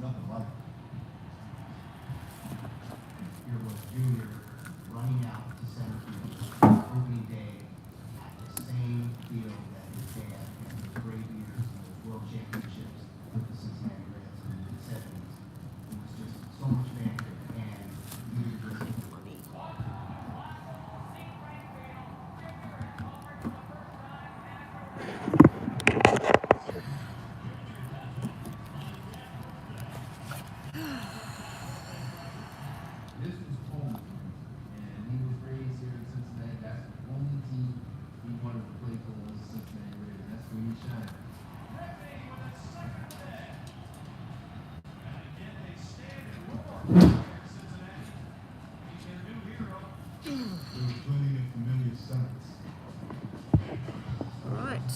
nothing like it. Here was Junior running out to center field opening day at the same field that his dad had the great years in the World Championships with the Cincinnati Reds in the mid-70s. It was just so much banter, and he was just funny. This was home, and he was raised here in Cincinnati. That's the only team he wanted to play for was the Cincinnati Reds. That's where he shined. There were plenty of familiar sights. All right.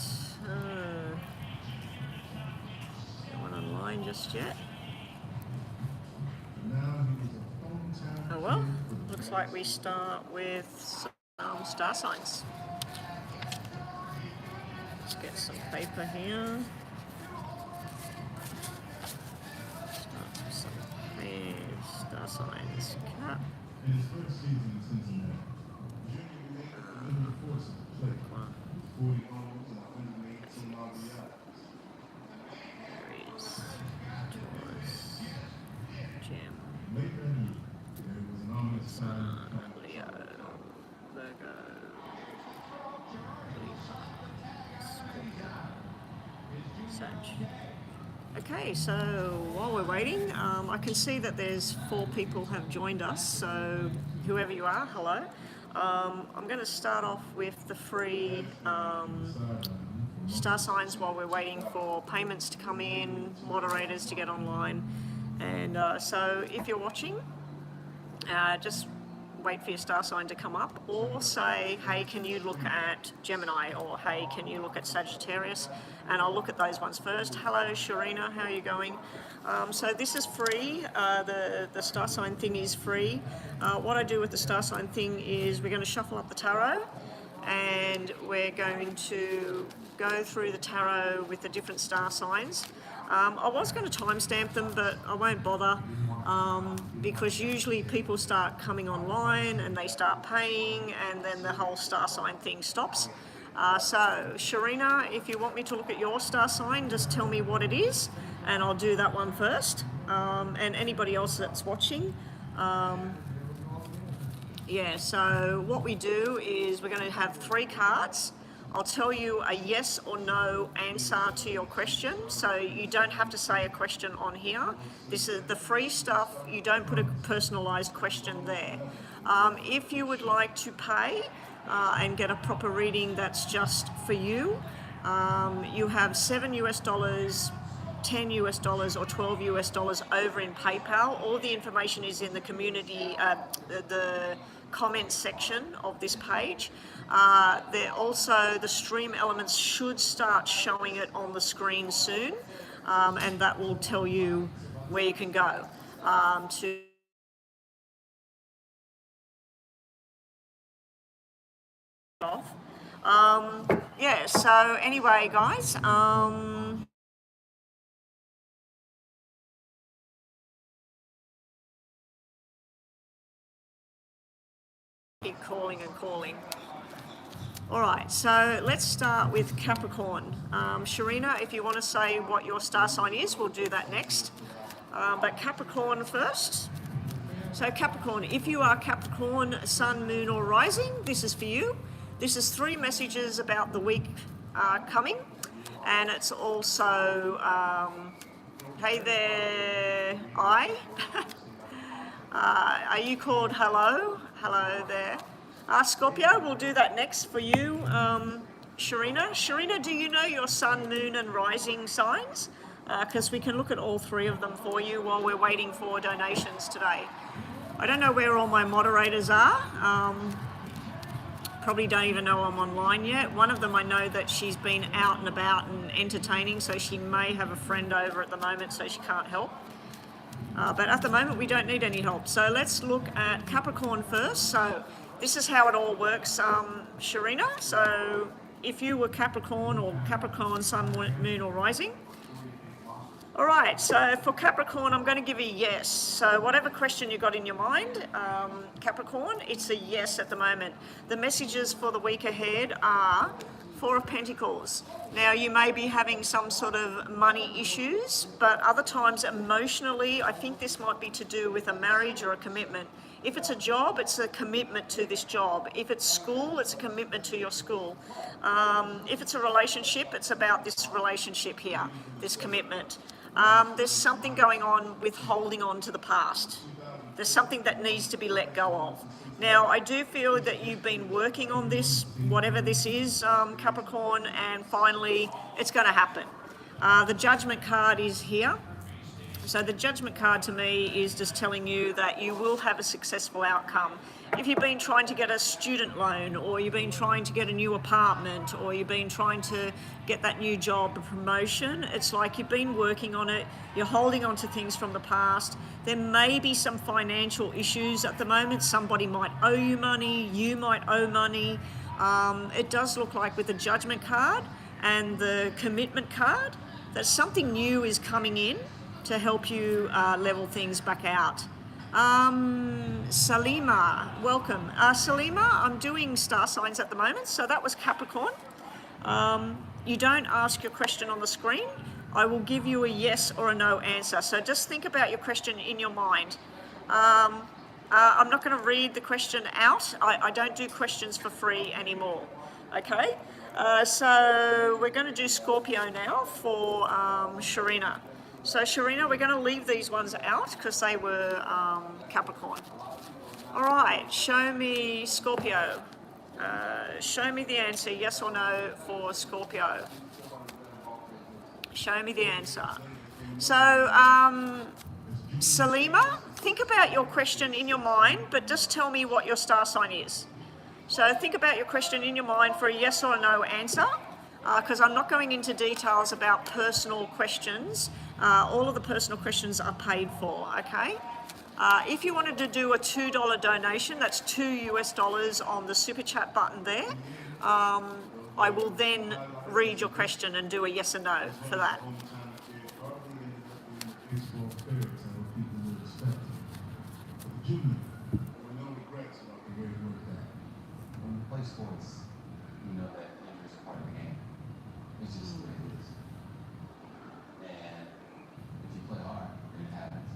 No one online just yet. Now he was a hometown Oh well, kid for the looks like we start with some star signs. Let's get some paper here. Start with some star signs. Cap. In his first season in Cincinnati, Junior remained a familiar force at the plate. 40 homers and 118 RBIs. Aries, Taurus, Gem, Late that year, there was an ominous sign of Leo, Virgo, Sag. Okay, so while we're waiting, I can see that there's 4 people have joined us, so whoever you are, hello. I'm going to start off with the free star signs while we're waiting for payments to come in, moderators to get online. And so if you're watching, just wait for your star sign to come up, or say, hey, can you look at Gemini, or hey, can you look at Sagittarius, and I'll look at those ones first. Hello Sharina, how are you going? So this is free, the star sign thing is free. What I do with the star sign thing is we're going to shuffle up the tarot, and we're going to go through the tarot with the different star signs. I was going to timestamp them, but I won't bother, because usually people start coming online and they start paying, and then the whole star sign thing stops. So Sharina, if you want me to look at your star sign, just tell me what it is, and I'll do that one first. And anybody else that's watching, yeah, so what we do is we're going to have 3 cards. I'll tell you a yes or no answer to your question, so you don't have to say a question on here. This is the free stuff, you don't put a personalised question there. If you would like to pay and get a proper reading that's just for you, you have $7 US, $10 US, or $12 US over in PayPal. All the information is in the community, the comments section of this page. The stream elements should start showing it on the screen soon, and that will tell you where you can go to off. Yeah, so anyway guys, keep calling and calling. All right, so let's start with Capricorn. Sharina, if you want to say what your star sign is, we'll do that next. But Capricorn first. So Capricorn, if you are Capricorn, Sun, Moon or Rising, this is for you. This is 3 messages about the week coming. And it's also, hey there, are you called hello? Hello there. Scorpio, we'll do that next for you. Sharina. Sharina, do you know your Sun, Moon and Rising signs? Because we can look at all 3 of them for you while we're waiting for donations today. I don't know where all my moderators are. Probably don't even know I'm online yet. One of them I know that she's been out and about and entertaining, so she may have a friend over at the moment, so she can't help. But at the moment we don't need any help. So let's look at Capricorn first. So this is how it all works, Sharina. So if you were Capricorn or Capricorn, Sun, Moon or Rising, All right, so for Capricorn, I'm going to give a yes. So whatever question you got in your mind, Capricorn, it's a yes at the moment. The messages for the week ahead are Four of Pentacles. Now, you may be having some sort of money issues, but other times emotionally, I think this might be to do with a marriage or a commitment. If it's a job, it's a commitment to this job. If it's school, it's a commitment to your school. If it's a relationship, it's about this relationship here, this commitment. There's something going on with holding on to the past. There's something that needs to be let go of. Now, I do feel that you've been working on this, whatever this is, Capricorn, and finally it's going to happen. The Judgment card is here. So the Judgment card to me is just telling you that you will have a successful outcome. If you've been trying to get a student loan, or you've been trying to get a new apartment, or you've been trying to get that new job, a promotion, it's like you've been working on it, you're holding on to things from the past. There may be some financial issues at the moment. Somebody might owe you money, you might owe money. It does look like with the Judgment card and the Commitment card that something new is coming in to help you level things back out. Salima, welcome. Salima, I'm doing star signs at the moment, so that was Capricorn. You don't ask your question on the screen. I will give you a yes or a no answer. So just think about your question in your mind. I'm not going to read the question out. I don't do questions for free anymore. Okay? So we're going to do Scorpio now for Sharina. So Sharina, we're going to leave these ones out because they were Capricorn. All right, show me Scorpio. Show me the answer, yes or no, for Scorpio. Show me the answer. So, Salima, think about your question in your mind, but just tell me what your star sign is. So think about your question in your mind for a yes or a no answer, because I'm not going into details about personal questions. All of the personal questions are paid for, okay? If you wanted to do a $2 donation, that's $2 on the super chat button there. I will then read your question and do a yes or no for that. Sports, you know that injuries are part of the game. It's just the way it is. And if you play hard, it happens.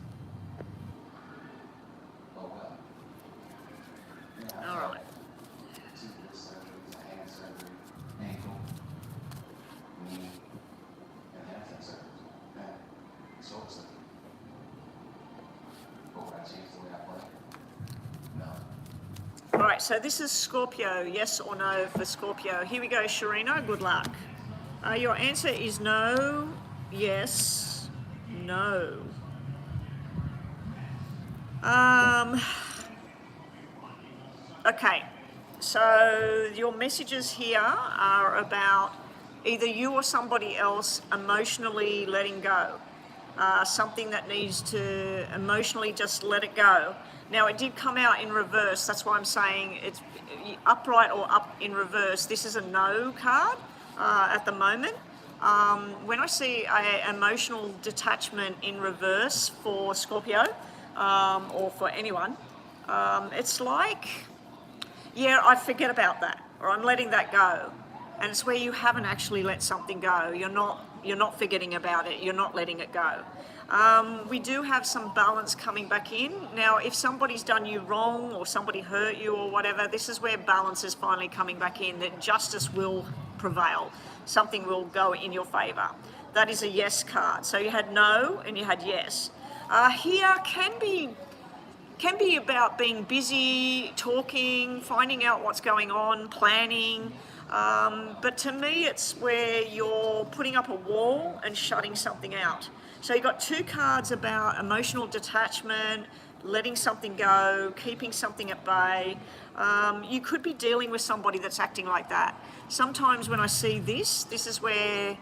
Oh well. Yeah, All right. 2 wrist surgeries, a hand surgery, ankle, knee, and hamstring surgeries. Man, shoulder surgery. But would I change the way I play? No. All right, so this is Scorpio, yes or no for Scorpio. Here we go, Sharina, good luck. Your answer is no, yes, no. Okay, so your messages here are about either you or somebody else emotionally letting go. Something that needs to emotionally just let it go. Now, it did come out in reverse. That's why I'm saying it's upright or up in reverse. This is a no card at the moment. When I see an emotional detachment in reverse for Scorpio or for anyone, it's like, yeah, I forget about that, or I'm letting that go. And it's where you haven't actually let something go. You're not forgetting about it. You're not letting it go. We do have some balance coming back in. Now, if somebody's done you wrong or somebody hurt you or whatever, this is where balance is finally coming back in, that justice will prevail. Something will go in your favor. That is a yes card. So you had no and you had yes. Here can be about being busy, talking, finding out what's going on, planning. But to me, it's where you're putting up a wall and shutting something out. So you've got 2 cards about emotional detachment, letting something go, keeping something at bay. You could be dealing with somebody that's acting like that. Sometimes when I see this is where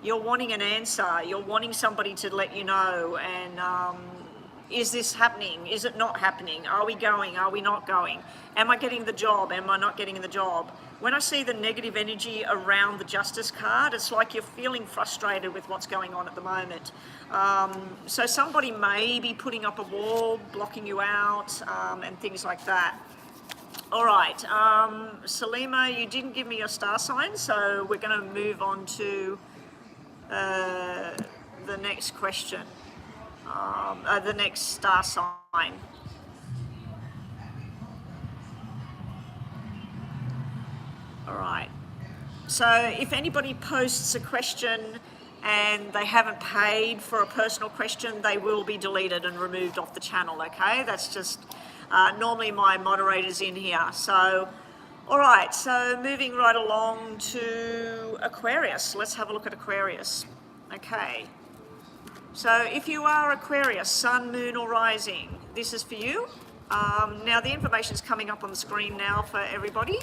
you're wanting an answer, you're wanting somebody to let you know, and Is this happening? Is it not happening? Are we going? Are we not going? Am I getting the job? Am I not getting the job? When I see the negative energy around the Justice card, it's like you're feeling frustrated with what's going on at the moment. So somebody may be putting up a wall, blocking you out, and things like that. All right, Salima, you didn't give me your star sign, so we're going to move on to the next question. The next star sign. All right. So if anybody posts a question and they haven't paid for a personal question, they will be deleted and removed off the channel, okay? That's just normally my moderators in here. So, all right, so moving right along to Aquarius. Let's have a look at Aquarius. Okay. So if you are Aquarius, Sun, Moon or Rising, this is for you. Now the information is coming up on the screen now for everybody.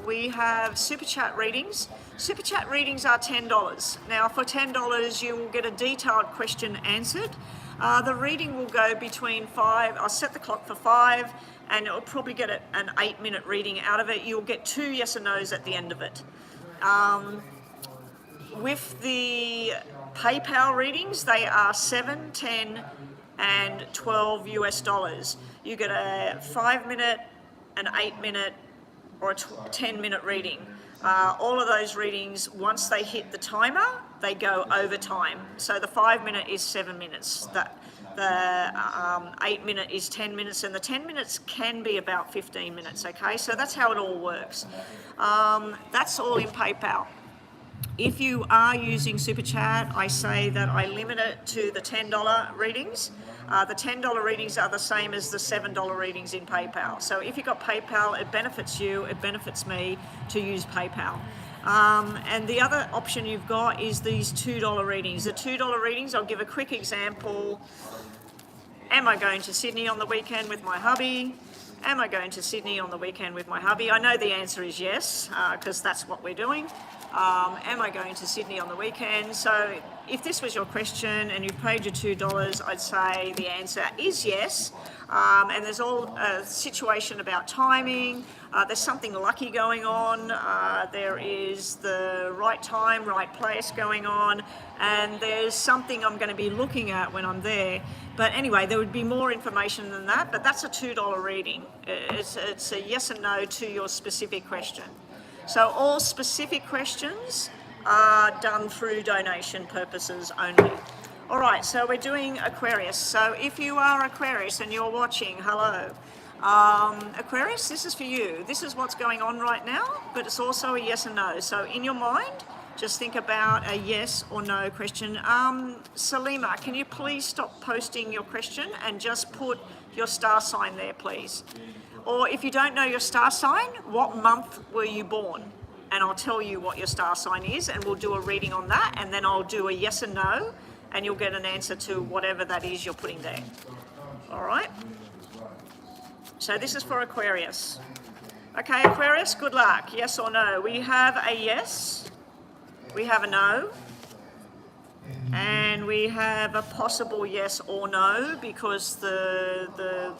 We have Super Chat readings. Super Chat readings are $10. Now for $10 you will get a detailed question answered. The reading will go between 5, I'll set the clock for 5, and it'll probably get an 8-minute reading out of it. You'll get 2 yes or no's at the end of it. With the PayPal readings, they are $7, $10, and $12 US. You get a 5-minute, an 8-minute, or a 10-minute reading. All of those readings, once they hit the timer, they go over time. So the 5-minute is 7 minutes. The 8-minute is 10 minutes, and the 10 minutes can be about 15 minutes. Okay, so that's how it all works. That's all in PayPal. If you are using Super Chat, I say that I limit it to the $10 readings. The $10 readings are the same as the $7 readings in PayPal. So if you've got PayPal, it benefits you, it benefits me to use PayPal. And the other option you've got is these $2 readings. The $2 readings, I'll give a quick example. Am I going to Sydney on the weekend with my hubby? Am I going to Sydney on the weekend with my hubby? I know the answer is yes, because that's what we're doing. Am I going to Sydney on the weekend? So if this was your question and you've paid your $2, I'd say the answer is yes. And there's all a situation about timing. There's something lucky going on. There is the right time, right place going on. And there's something I'm going to be looking at when I'm there. But anyway, there would be more information than that, but that's a $2 reading. It's a yes and no to your specific question. So all specific questions are done through donation purposes only. All right, so we're doing Aquarius. So if you are Aquarius and you're watching, hello. Aquarius, this is for you. This is what's going on right now, but it's also a yes and no. So in your mind, just think about a yes or no question. Salima, can you please stop posting your question and just put your star sign there, please? Or if you don't know your star sign, what month were you born? And I'll tell you what your star sign is, and we'll do a reading on that, and then I'll do a yes and no, and you'll get an answer to whatever that is you're putting there. All right? So this is for Aquarius. Okay, Aquarius, good luck. Yes or no? We have a yes, we have a no, and we have a possible yes or no, because the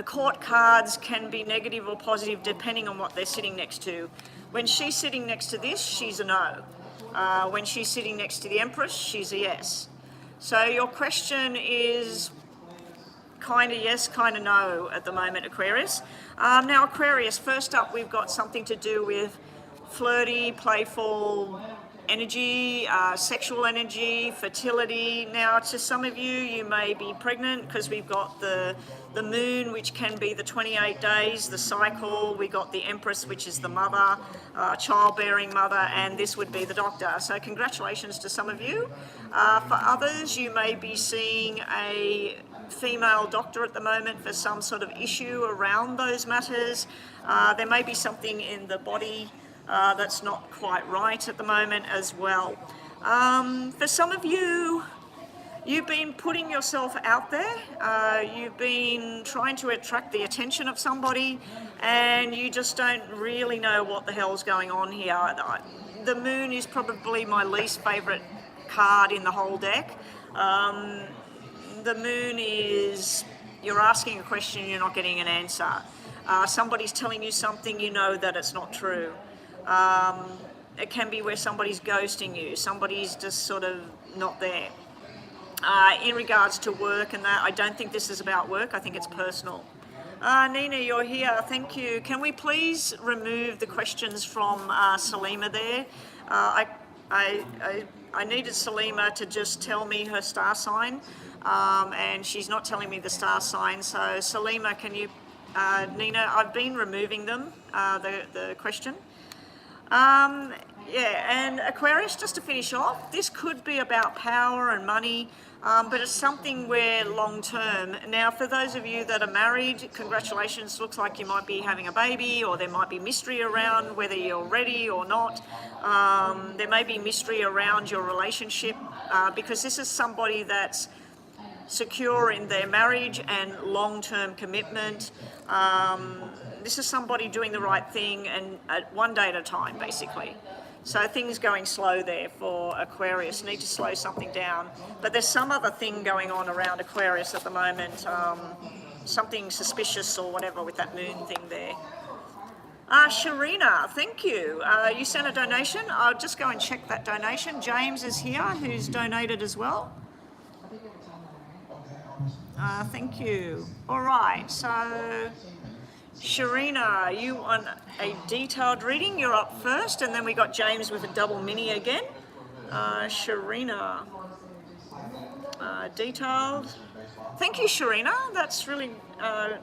court cards can be negative or positive depending on what they're sitting next to. When she's sitting next to this, she's a no. When she's sitting next to the Empress, she's a yes. So your question is kind of yes, kind of no at the moment, Aquarius. Now, Aquarius, first up, we've got something to do with flirty, playful energy, sexual energy, fertility. Now, to some of you, you may be pregnant because we've got the moon, which can be the 28 days, the cycle. We got the Empress, which is the mother, childbearing mother, and this would be the doctor. So congratulations to some of you. For others, you may be seeing a female doctor at the moment for some sort of issue around those matters. There may be something in the body that's not quite right at the moment as well. For some of you, you've been putting yourself out there. You've been trying to attract the attention of somebody, and you just don't really know what the hell's going on here. The moon is probably my least favourite card in the whole deck. the moon is you're asking a question and you're not getting an answer. Somebody's telling you something, you know that it's not true. It can be where somebody's ghosting you, somebody's just sort of not there. In regards to work and that, I don't think this is about work, I think it's personal. Nina, you're here, thank you. Can we please remove the questions from Salima there? I needed Salima to just tell me her star sign, and she's not telling me the star sign. So Salima, can you, Nina, I've been removing them, the question. Yeah, and Aquarius, just to finish off, this could be about power and money, but it's something where long term. Now, for those of you that are married, congratulations, looks like you might be having a baby, or there might be mystery around whether you're ready or not. There may be mystery around your relationship, because this is somebody that's secure in their marriage and long-term commitment. This is somebody doing the right thing and one day at a time, basically. So things going slow there for Aquarius, need to slow something down. But there's some other thing going on around Aquarius at the moment, something suspicious or whatever with that moon thing there. Sharina, thank you. You sent a donation. I'll just go and check that donation. James is here, who's donated as well. Thank you. All right, so Sharina, you want a detailed reading? You're up first, and then we got James with a double mini again. Sharina, detailed. Thank you, Sharina. That's really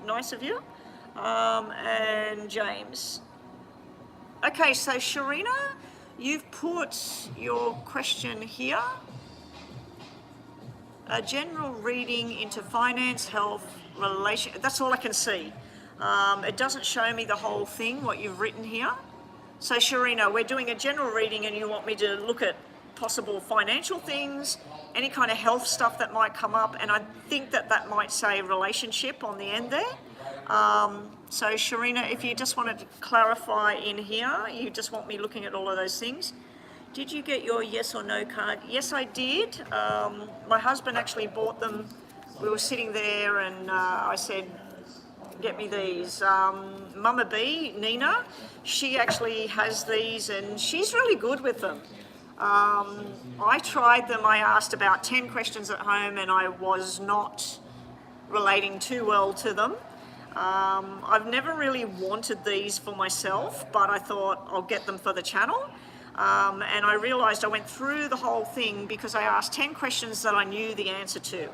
nice of you. And James. Okay, so Sharina, you've put your question here. A general reading into finance, health, relation. That's all I can see. It doesn't show me the whole thing, what you've written here. So Sharina, we're doing a general reading and you want me to look at possible financial things, any kind of health stuff that might come up, and I think that that might say relationship on the end there. So Sharina, if you just wanted to clarify in here, you just want me looking at all of those things. Did you get your yes or no card? Yes, I did. My husband actually bought them. We were sitting there and I said, get me these. Mama B, Nina, she actually has these and she's really good with them. I tried them. I asked about 10 questions at home and I was not relating too well to them. I've never really wanted these for myself, but I thought I'll get them for the channel. And I realised I went through the whole thing because I asked 10 questions that I knew the answer to.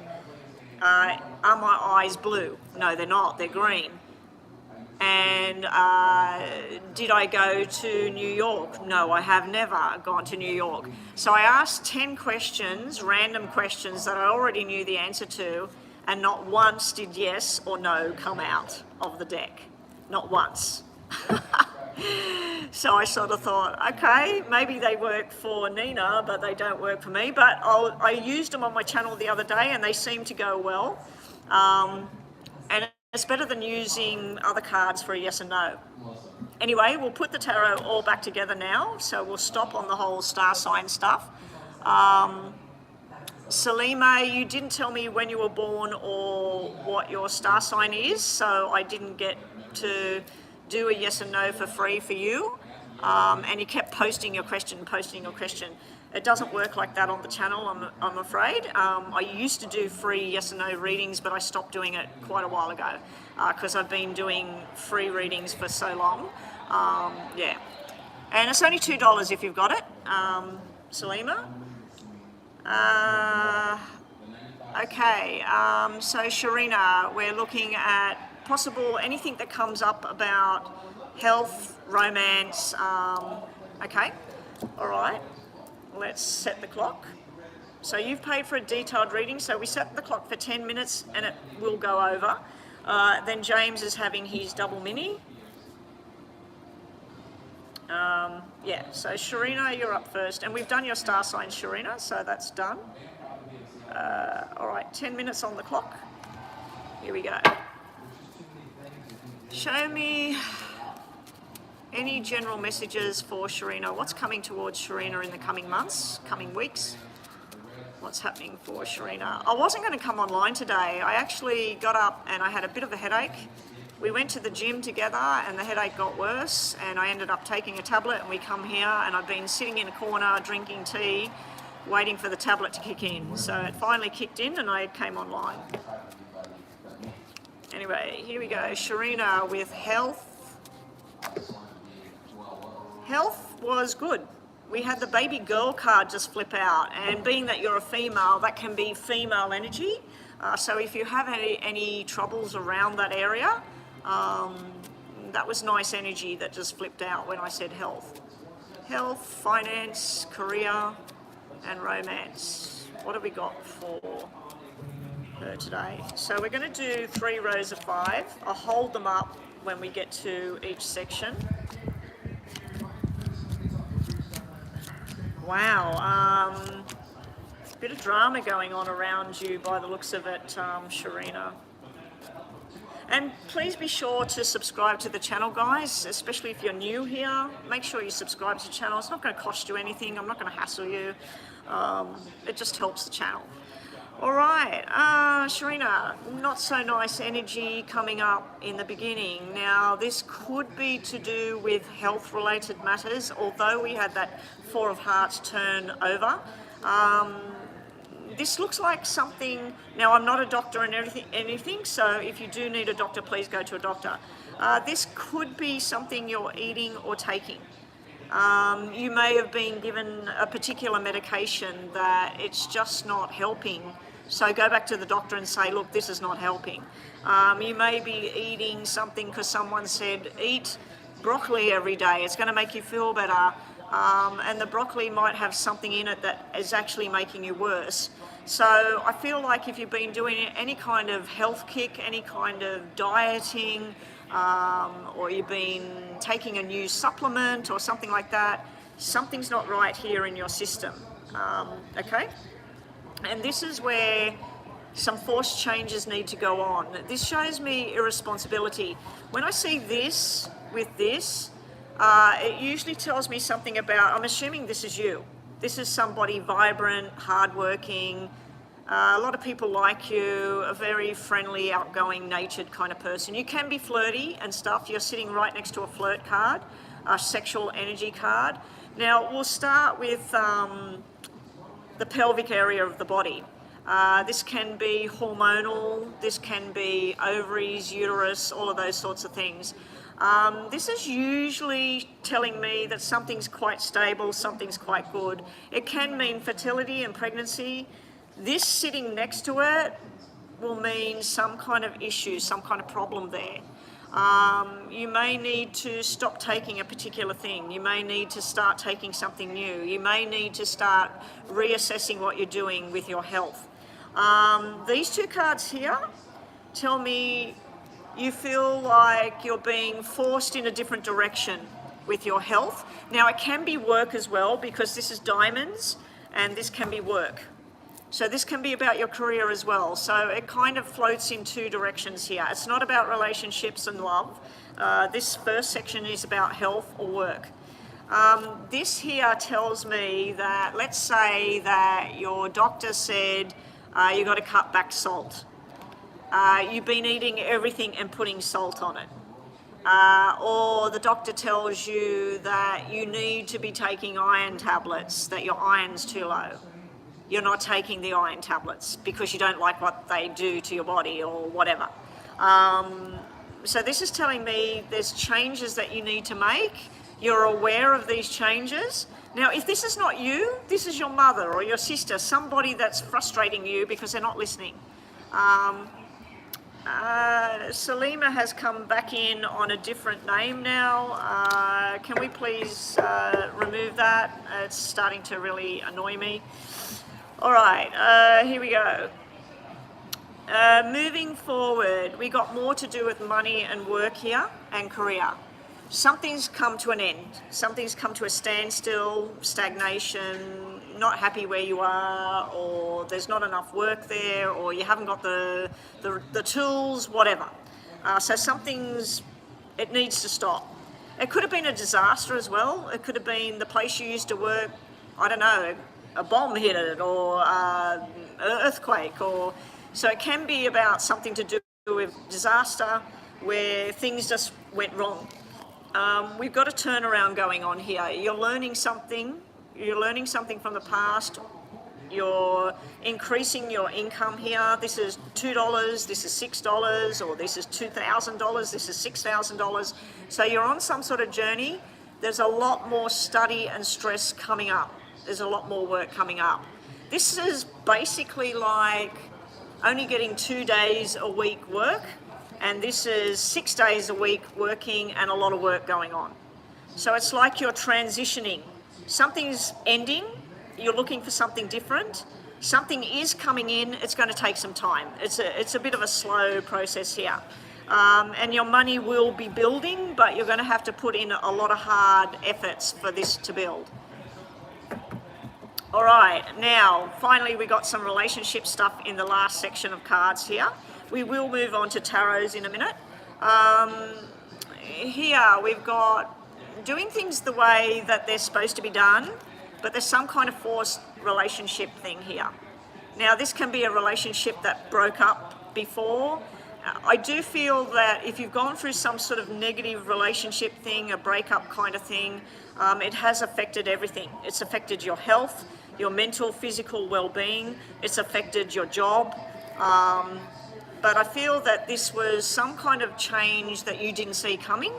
Are my eyes blue? No, they're not, they're green. And did I go to New York? No, I have never gone to New York. So I asked 10 questions, random questions that I already knew the answer to, and not once did yes or no come out of the deck. Not once. So I sort of thought, okay, maybe they work for Nina, but they don't work for me. But I used them on my channel the other day and they seem to go well. And it's better than using other cards for a yes and no. Anyway, we'll put the tarot all back together now. So we'll stop on the whole star sign stuff. Salima, you didn't tell me when you were born or what your star sign is, so I didn't get to do a yes and no for free for you. And you kept posting your question. It doesn't work like that on the channel, I'm afraid. I used to do free yes and no readings, but I stopped doing it quite a while ago because I've been doing free readings for so long. Yeah. And it's only $2 if you've got it, Salima. Okay, so Sharina, we're looking at possible anything that comes up about health, romance. Okay, all right, let's set the clock. So you've paid for a detailed reading, so we set the clock for 10 minutes and it will go over. Then James is having his double mini. Yeah, so Sharina, you're up first. And we've done your star sign, Sharina, so that's done. All right, 10 minutes on the clock. Here we go. Show me any general messages for Sharina. What's coming towards Sharina in the coming months, coming weeks? what's happening for Sharina. I wasn't going to come online today. I actually got up and I had a bit of a headache. We went to the gym together and the headache got worse, and I ended up taking a tablet, and we come here and I've been sitting in a corner drinking tea waiting for the tablet to kick in. So it finally kicked in and I came online. Anyway, here we go. Sharina with health. Health was good. We had the baby girl card just flip out, and being that you're a female, that can be female energy. So if you have any troubles around that area, that was nice energy that just flipped out when I said health. Health, finance, career, and romance. What have we got for her today? So we're going to do 3 rows of 5. I'll hold them up when we get to each section. Wow, bit of drama going on around you by the looks of it, Sharina. And please be sure to subscribe to the channel, guys, especially if you're new here. Make sure you subscribe to the channel. It's not going to cost you anything. I'm not going to hassle you. It just helps the channel. All right, Sharina, not so nice energy coming up in the beginning. Now, this could be to do with health-related matters, although we had that 4 of Hearts turn over. This looks like something. Now, I'm not a doctor and anything, so if you do need a doctor, please go to a doctor. This could be something you're eating or taking. You may have been given a particular medication that it's just not helping. So go back to the doctor and say, look, this is not helping. You may be eating something because someone said, eat broccoli every day. It's going to make you feel better. And the broccoli might have something in it that is actually making you worse. So I feel like if you've been doing any kind of health kick, any kind of dieting, or you've been taking a new supplement or something like that, something's not right here in your system. Okay? And this is where some forced changes need to go on. This shows me irresponsibility. When I see this with this, it usually tells me something about, I'm assuming this is you. This is somebody vibrant, hardworking, a lot of people like you, a very friendly, outgoing, natured kind of person. You can be flirty and stuff. You're sitting right next to a flirt card, a sexual energy card. Now, we'll start with the pelvic area of the body. This can be hormonal, this can be ovaries, uterus, all of those sorts of things. This is usually telling me that something's quite stable, something's quite good. It can mean fertility and pregnancy. This sitting next to it will mean some kind of issue, some kind of problem there. You may need to stop taking a particular thing. You may need to start taking something new. You may need to start reassessing what you're doing with your health. These 2 cards here tell me you feel like you're being forced in a different direction with your health. Now, it can be work as well, because this is diamonds and this can be work. So this can be about your career as well. So it kind of floats in 2 directions here. It's not about relationships and love. This first section is about health or work. This here tells me that, let's say that your doctor said you've got to cut back salt. You've been eating everything and putting salt on it. Or the doctor tells you that you need to be taking iron tablets, that your iron's too low. You're not taking the iron tablets because you don't like what they do to your body or whatever. So this is telling me there's changes that you need to make. You're aware of these changes. Now, if this is not you, this is your mother or your sister, somebody that's frustrating you because they're not listening. Salima has come back in on a different name now. Can we please remove that? It's starting to really annoy me. All right, here we go. Moving forward, we got more to do with money and work here and career. Something's come to an end. Something's come to a standstill, stagnation, not happy where you are, or there's not enough work there, or you haven't got the tools, whatever. So it needs to stop. It could have been a disaster as well. It could have been the place you used to work, I don't know, a bomb hit it, or an earthquake, or so it can be about something to do with disaster where things just went wrong. We've got a turnaround going on here. You're learning something from the past. You're increasing your income here. This is $2, this is $6, or this is $2,000, this is $6,000. So you're on some sort of journey. There's a lot more study and stress coming up. There's a lot more work coming up. This is basically like only getting 2 days a week work, and this is 6 days a week working and a lot of work going on. So it's like you're transitioning. Something's ending, you're looking for something different. Something is coming in, it's going to take some time. It's a bit of a slow process here. And your money will be building, but you're going to have to put in a lot of hard efforts for this to build. All right, now, finally we got some relationship stuff in the last section of cards here. We will move on to tarots in a minute. Here we've got doing things the way that they're supposed to be done, but there's some kind of forced relationship thing here. Now, this can be a relationship that broke up before. I do feel that if you've gone through some sort of negative relationship thing, a breakup kind of thing, it has affected everything. It's affected your health, your mental, physical well-being. It's affected your job. But I feel that this was some kind of change that you didn't see coming.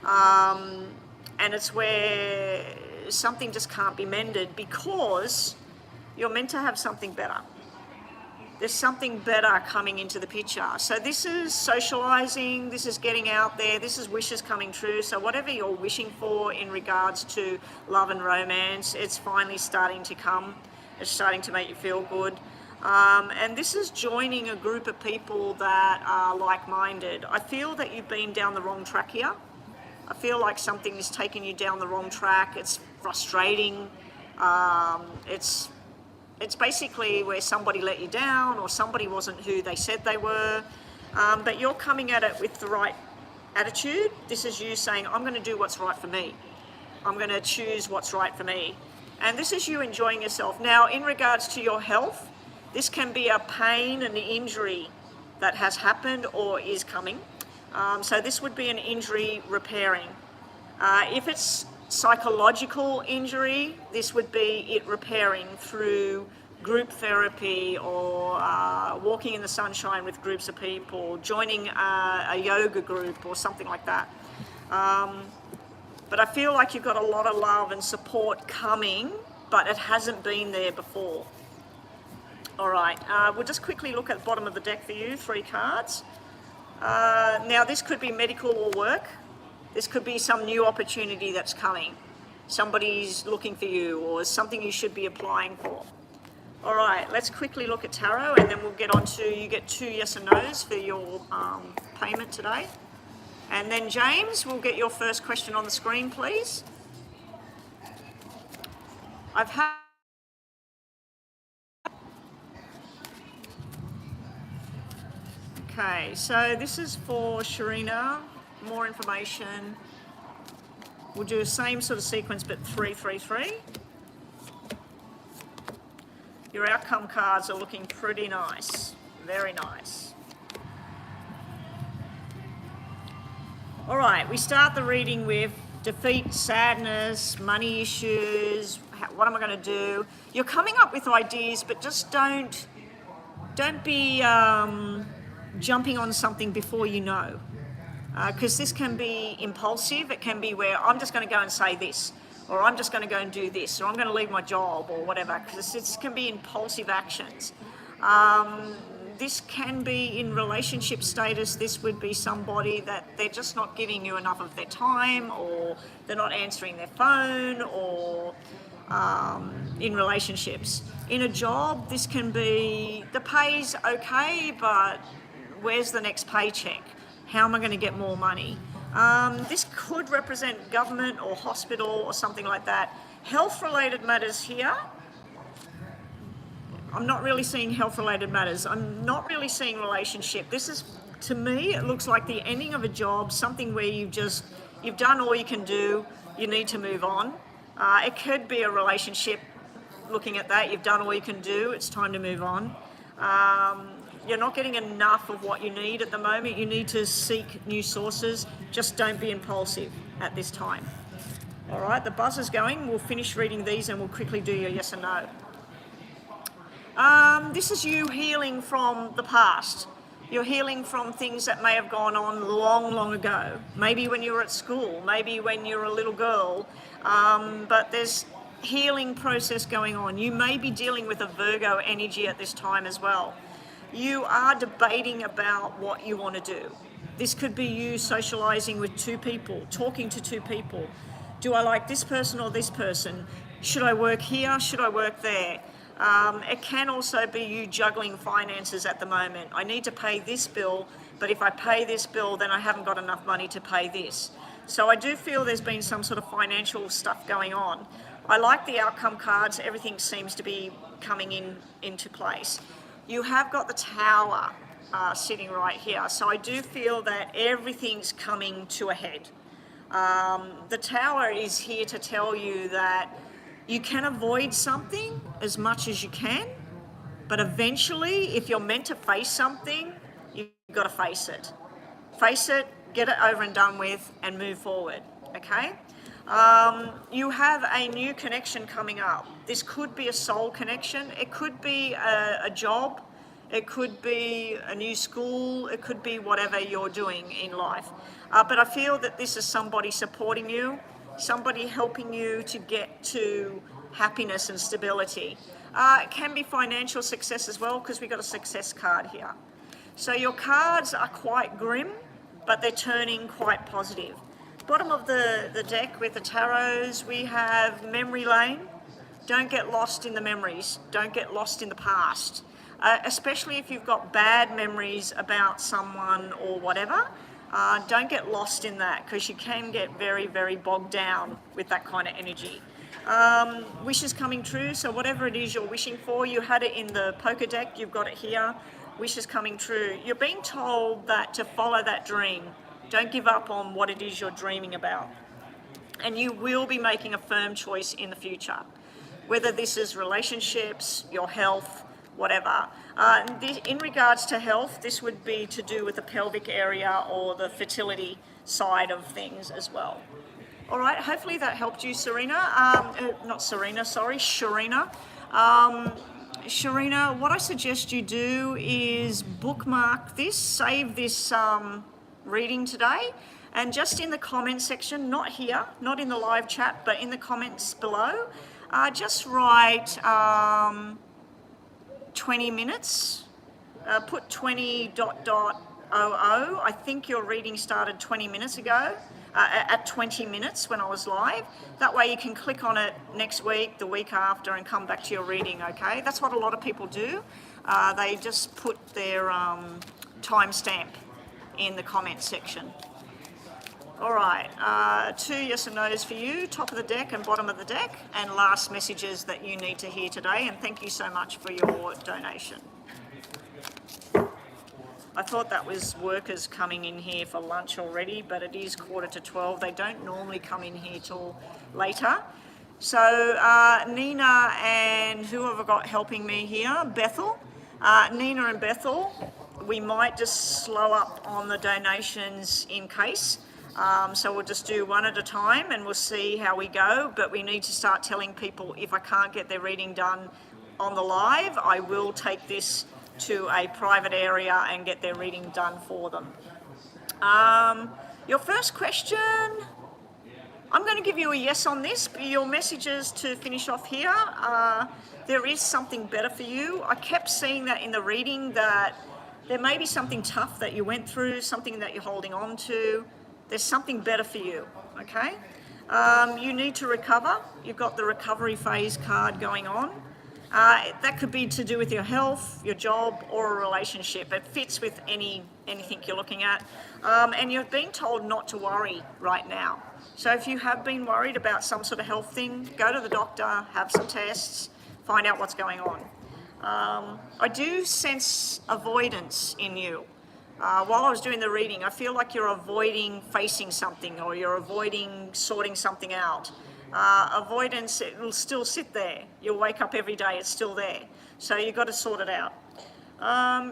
And it's where something just can't be mended because you're meant to have something better. There's something better coming into the picture. So this is socializing, this is getting out there, this is wishes coming true. So whatever you're wishing for in regards to love and romance, it's finally starting to come. It's starting to make you feel good. And this is joining a group of people that are like-minded. I feel that you've been down the wrong track here. I feel like something is taking you down the wrong track. It's frustrating. It's basically where somebody let you down or somebody wasn't who they said they were. But you're coming at it with the right attitude. This is you saying, I'm going to do what's right for me. I'm going to choose what's right for me. And this is you enjoying yourself. Now, in regards to your health, this can be a pain and injury that has happened or is coming. So this would be an injury repairing. If it's psychological injury, this would be it repairing through group therapy or walking in the sunshine with groups of people, joining a yoga group or something like that. But I feel like you've got a lot of love and support coming, but it hasn't been there before. All right, we'll just quickly look at the bottom of the deck for you, 3 cards. Now this could be medical or work. This could be some new opportunity that's coming. Somebody's looking for you or something you should be applying for. All right, let's quickly look at tarot and then we'll get on to, you get 2 yes and no's for your payment today. And then James, we'll get your first question on the screen, please. I've had Okay, so this is for Sharina. More information. We'll do the same sort of sequence, but 3, 3, 3. Your outcome cards are looking pretty nice. Very nice. All right, we start the reading with defeat, sadness, money issues. What am I going to do? You're coming up with ideas, but just don't be jumping on something before you know. Because this can be impulsive. It can be where I'm just going to go and say this, or I'm just going to go and do this, or I'm going to leave my job, or whatever. Because this can be impulsive actions. This can be in relationship status. This would be somebody that they're just not giving you enough of their time, or they're not answering their phone, or in relationships. In a job, this can be the pay's okay, but where's the next paycheck? How am I going to get more money? This could represent government or hospital or something like that. Health-related matters here. I'm not really seeing health-related matters. I'm not really seeing relationship. This is, to me, it looks like the ending of a job, something where you've done all you can do, you need to move on. It could be a relationship looking at that. You've done all you can do. It's time to move on. You're not getting enough of what you need at the moment. You need to seek new sources. Just don't be impulsive at this time. All right, the buzzer's going. We'll finish reading these and we'll quickly do your yes and no. This is you healing from the past. You're healing from things that may have gone on long, long ago. Maybe when you were at school, maybe when you were a little girl. But there's healing process going on. You may be dealing with a Virgo energy at this time as well. You are debating about what you want to do. This could be you socializing with two people, talking to two people. Do I like this person or this person? Should I work here? Should I work there? It can also be you juggling finances at the moment. I need to pay this bill, but if I pay this bill, then I haven't got enough money to pay this. So I do feel there's been some sort of financial stuff going on. I like the outcome cards. Everything seems to be coming into place. You have got the Tower sitting right here. So I do feel that everything's coming to a head. The Tower is here to tell you that you can avoid something as much as you can, but eventually, if you're meant to face something, you've got to face it. Face it, get it over and done with, and move forward, okay? You have a new connection coming up. This could be a soul connection. It could be a job. It could be a new school. It could be whatever you're doing in life. But I feel that this is somebody supporting you, somebody helping you to get to happiness and stability. It can be financial success as well, because we've got a success card here. So your cards are quite grim, but they're turning quite positive. Bottom of the deck with the tarots, we have memory lane. Don't get lost in the memories. Don't get lost in the past. Especially if you've got bad memories about someone or whatever. Don't get lost in that, because you can get very, very bogged down with that kind of energy. Wishes coming true, so whatever it is you're wishing for, you had it in the poker deck, you've got it here. Wishes coming true. You're being told that to follow that dream. Don't give up on what it is you're dreaming about. And you will be making a firm choice in the future. Whether this is relationships, your health, whatever. In regards to health, this would be to do with the pelvic area or the fertility side of things as well. All right, hopefully that helped you, Sharina. Sharina, what I suggest you do is bookmark this, save this reading today, and just in the comment section, not here, not in the live chat, but in the comments below, just write 20 minutes, put 20.00. I think your reading started 20 minutes ago, at 20 minutes when I was live. That way you can click on it next week, the week after, and come back to your reading, okay? That's what a lot of people do. They just put their timestamp in the comment section. All right, 2 yes and no's for you, top of the deck and bottom of the deck, and last messages that you need to hear today, and thank you so much for your donation. I thought that was workers coming in here for lunch already, but it is 11:45. They don't normally come in here till later. So Nina and who have I got helping me here? Bethel. Nina and Bethel, we might just slow up on the donations in case. So we'll just do one at a time and we'll see how we go. But we need to start telling people if I can't get their reading done on the live, I will take this to a private area and get their reading done for them. Your first question, I'm going to give you a yes on this. Your messages to finish off here, there is something better for you. I kept seeing that in the reading, that there may be something tough that you went through, something that you're holding on to. There's something better for you, okay? You need to recover. You've got the recovery phase card going on. That could be to do with your health, your job, or a relationship. It fits with anything you're looking at. And you're being told not to worry right now. So if you have been worried about some sort of health thing, go to the doctor, have some tests, find out what's going on. I do sense avoidance in you. While I was doing the reading, I feel like you're avoiding facing something, or you're avoiding sorting something out. Avoidance, it will still sit there. You'll wake up every day, it's still there. So you've got to sort it out.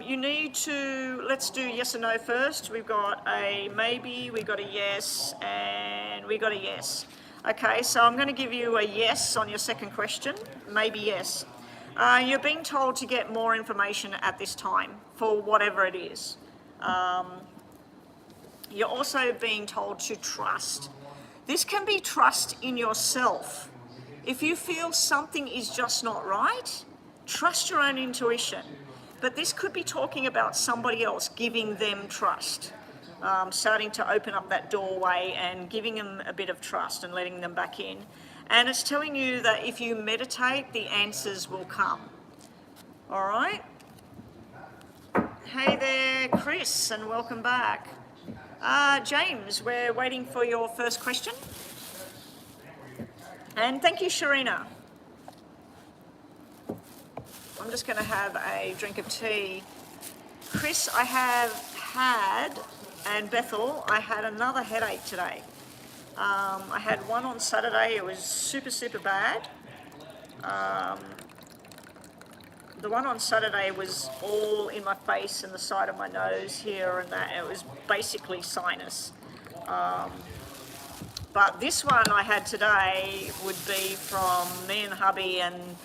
You need to, let's do yes or no first. We've got a maybe, we've got a yes, and we got a yes. Okay, so I'm going to give you a yes on your second question, maybe yes. You're being told to get more information at this time for whatever it is. You're also being told to trust. This can be trust in yourself. If you feel something is just not right, trust your own intuition. But this could be talking about somebody else, giving them trust, starting to open up that doorway and giving them a bit of trust and letting them back in. And it's telling you that if you meditate, the answers will come. All right? Hey there, Chris, and welcome back. James, we're waiting for your first question. And thank you, Sharina. I'm just going to have a drink of tea. Chris, I have had, and Bethel, I had another headache today. I had one on Saturday. It was super, super bad. The one on Saturday was all in my face and the side of my nose here and that. It was basically sinus. But this one I had today would be from me and hubby and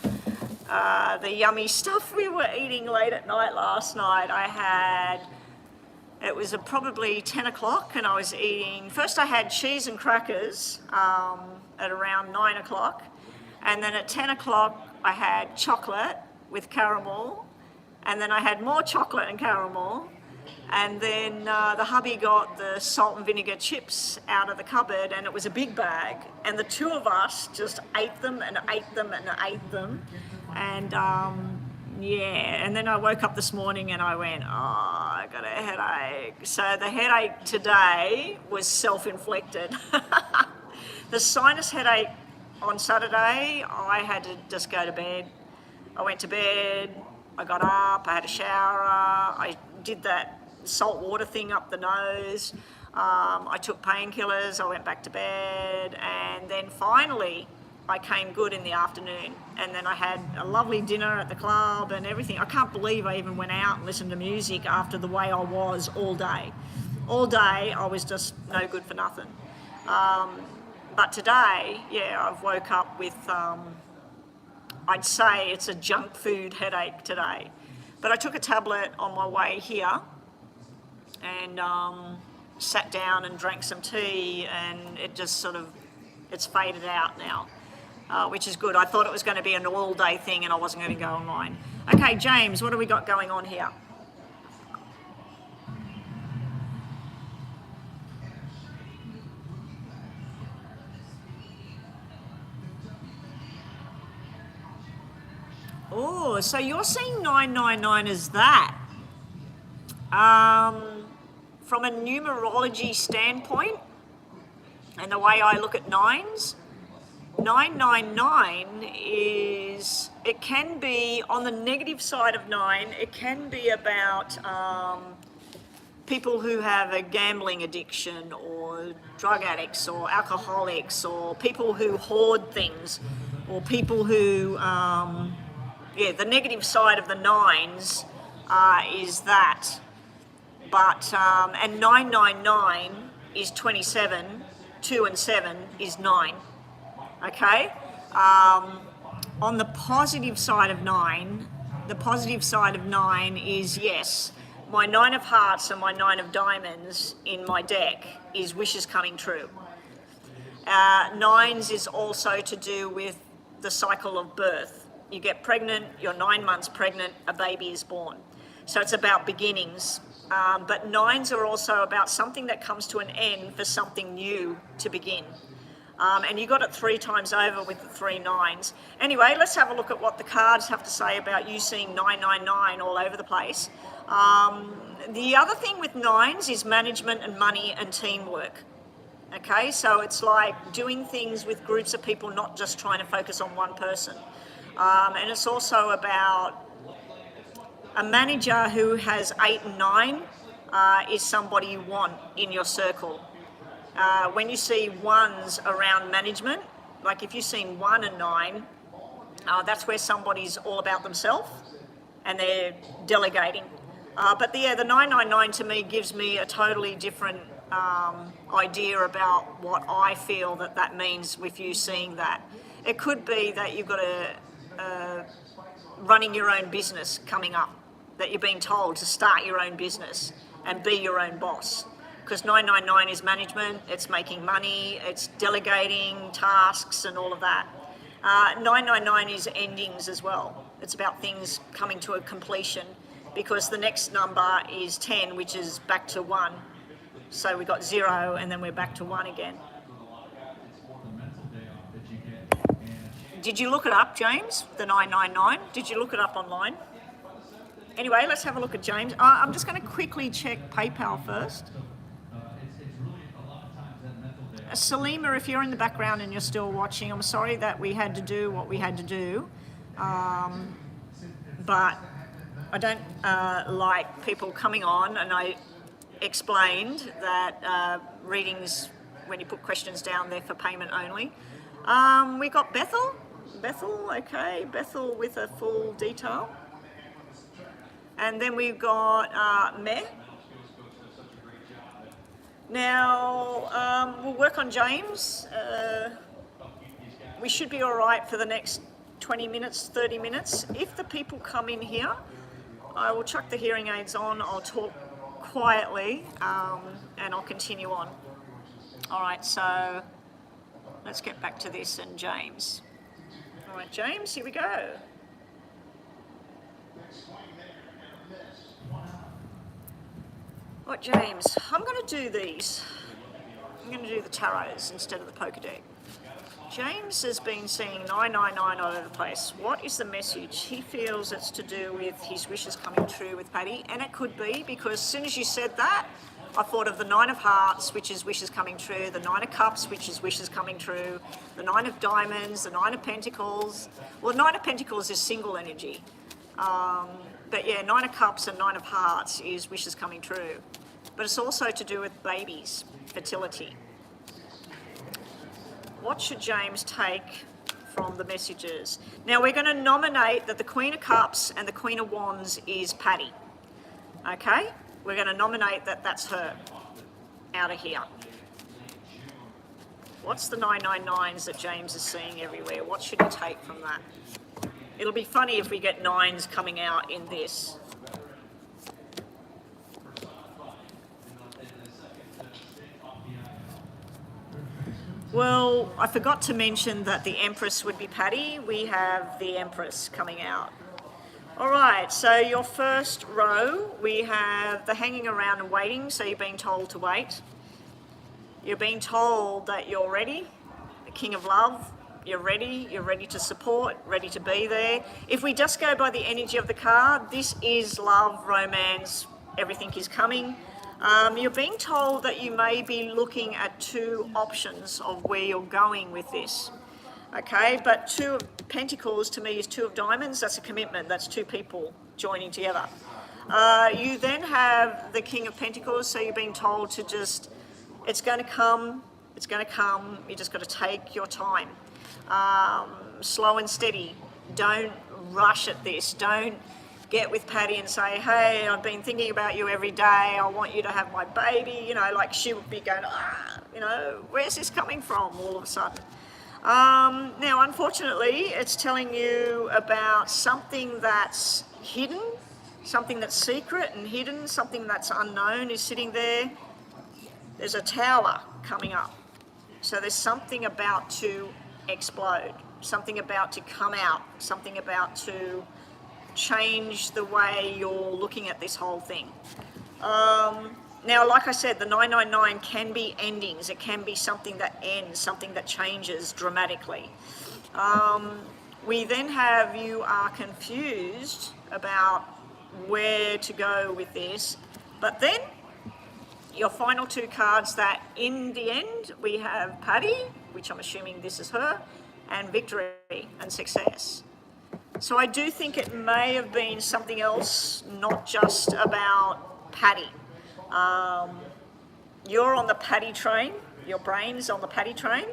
the yummy stuff we were eating late at night last night. It was probably 10 o'clock and I was eating, first I had cheese and crackers at around 9 o'clock. And then at 10 o'clock I had chocolate with caramel, and then I had more chocolate and caramel, and then the hubby got the salt and vinegar chips out of the cupboard, and it was a big bag, and the two of us just ate them and ate them and ate them, and yeah, and then I woke up this morning and I went, oh, I got a headache. So the headache today was self-inflicted. The sinus headache on Saturday, I had to just go to bed. I went to bed, I got up, I had a shower, I did that salt water thing up the nose, I took painkillers, I went back to bed, and then finally I came good in the afternoon. And then I had a lovely dinner at the club and everything. I can't believe I even went out and listened to music after the way I was all day. All day I was just no good for nothing. But today, yeah, I've woke up with... I'd say it's a junk food headache today. But I took a tablet on my way here and sat down and drank some tea, and it just sort of, it's faded out now, which is good. I thought it was going to be an all-day thing and I wasn't going to go online. Okay, James, what do we got going on here? Oh, so you're seeing 999 as that. From a numerology standpoint, and the way I look at nines, 999 is, it can be, on the negative side of 9, it can be about people who have a gambling addiction or drug addicts or alcoholics or people who hoard things or people who... yeah, the negative side of the nines is that. But, and 999 is 27, 2 and 7 is 9, okay? On the positive side of 9, the positive side of 9 is, yes, my 9 of hearts and my 9 of diamonds in my deck is wishes coming true. Nines is also to do with the cycle of birth. You get pregnant, you're 9 months pregnant, a baby is born. So it's about beginnings. But nines are also about something that comes to an end for something new to begin. And you got it 3 times over with the 3 nines. Anyway, let's have a look at what the cards have to say about you seeing 999 all over the place. The other thing with nines is management and money and teamwork. Okay, so it's like doing things with groups of people, not just trying to focus on one person. And it's also about a manager who has 8 and 9 is somebody you want in your circle. When you see ones around management, like if you've seen 1 and 9, that's where somebody's all about themselves and they're delegating. But the 999 to me gives me a totally different idea about what I feel that means with you seeing that. It could be that you've got running your own business coming up, that you're being told to start your own business and be your own boss. Because 999 is management, it's making money, it's delegating tasks and all of that. 999 is endings as well. It's about things coming to a completion, because the next number is 10, which is back to 1. So we got 0 and then we're back to 1 again. Did you look it up, James? The 999? Did you look it up online? Anyway, let's have a look at James. I'm just going to quickly check PayPal first. Salima, if you're in the background and you're still watching, I'm sorry that we had to do what we had to do. But I don't like people coming on, and I explained that readings, when you put questions down, they're for payment only. We got Bethel, okay, Bethel with a full detail. And then we've got Meh. Now, we'll work on James. We should be all right for the next 20 minutes, 30 minutes. If the people come in here, I will chuck the hearing aids on, I'll talk quietly, and I'll continue on. All right, so let's get back to this and James. All right, James, here we go. All right, James, I'm going to do these. I'm going to do the tarots instead of the poker deck. James has been seeing 999 all over the place. What is the message? He feels it's to do with his wishes coming true with Paddy, and it could be, because as soon as you said that, I thought of the 9 of Hearts, which is wishes coming true, the 9 of Cups, which is wishes coming true, the 9 of Diamonds, the 9 of Pentacles. Well, 9 of Pentacles is single energy. But yeah, 9 of Cups and 9 of Hearts is wishes coming true. But it's also to do with babies, fertility. What should James take from the messages? Now we're going to nominate that the Queen of Cups and the Queen of Wands is Paddy. Okay? We're going to nominate that that's her out of here. What's the 999s that James is seeing everywhere? What should he take from that? It'll be funny if we get 9s coming out in this. Well, I forgot to mention that the Empress would be Paddy. We have the Empress coming out. All right, so your first row, we have the hanging around and waiting, so you're being told to wait. You're being told that you're ready, the King of Love, you're ready to support, ready to be there. If we just go by the energy of the card, this is love, romance, everything is coming. You're being told that you may be looking at 2 options of where you're going with this. Okay, but 2 of Pentacles to me is 2 of Diamonds. That's a commitment. That's 2 people joining together. You then have the King of Pentacles, so you're being told to just, it's going to come, it's going to come. You just got to take your time. Slow and steady. Don't rush at this. Don't get with Paddy and say, hey, I've been thinking about you every day. I want you to have my baby. You know, like she would be going, you know, where's this coming from all of a sudden? Now, unfortunately, it's telling you about something that's hidden, something that's secret and hidden, something that's unknown is sitting there. There's a tower coming up. So there's something about to explode, something about to come out, something about to change the way you're looking at this whole thing. Now, like I said, the 999 can be endings. It can be something that ends, something that changes dramatically. We then have you are confused about where to go with this. But then your final 2 cards that in the end we have Paddy, which I'm assuming this is her, and victory and success. So I do think it may have been something else, not just about Paddy. You're on the Paddy train, your brain's on the Paddy train.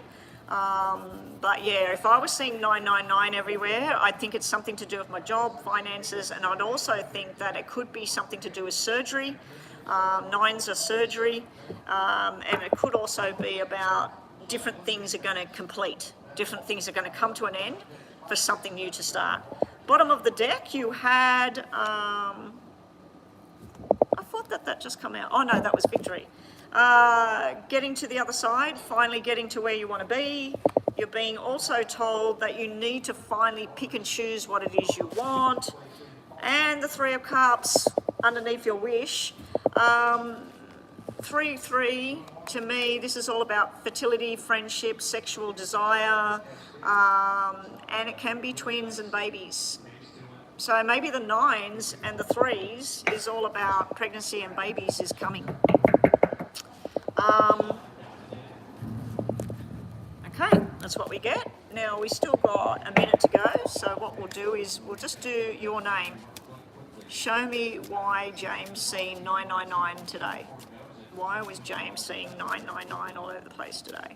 But yeah, if I was seeing 999 everywhere, I think it's something to do with my job, finances, and I'd also think that it could be something to do with surgery. Nines are surgery, and it could also be about different things are going to complete, different things are going to come to an end for something new to start. Bottom of the deck, you had, I thought that just come out. Oh no, that was victory. Getting to the other side, finally getting to where you want to be. You're being also told that you need to finally pick and choose what it is you want. And the Three of Cups underneath your wish. 3-3, to me, this is all about fertility, friendship, sexual desire, and it can be twins and babies. So maybe the 9s and the 3s is all about pregnancy and babies is coming. Okay, that's what we get. Now we still got a minute to go, so what we'll do is we'll just do your name. Show me why James seen 999 today. Why was James seeing 999 all over the place today?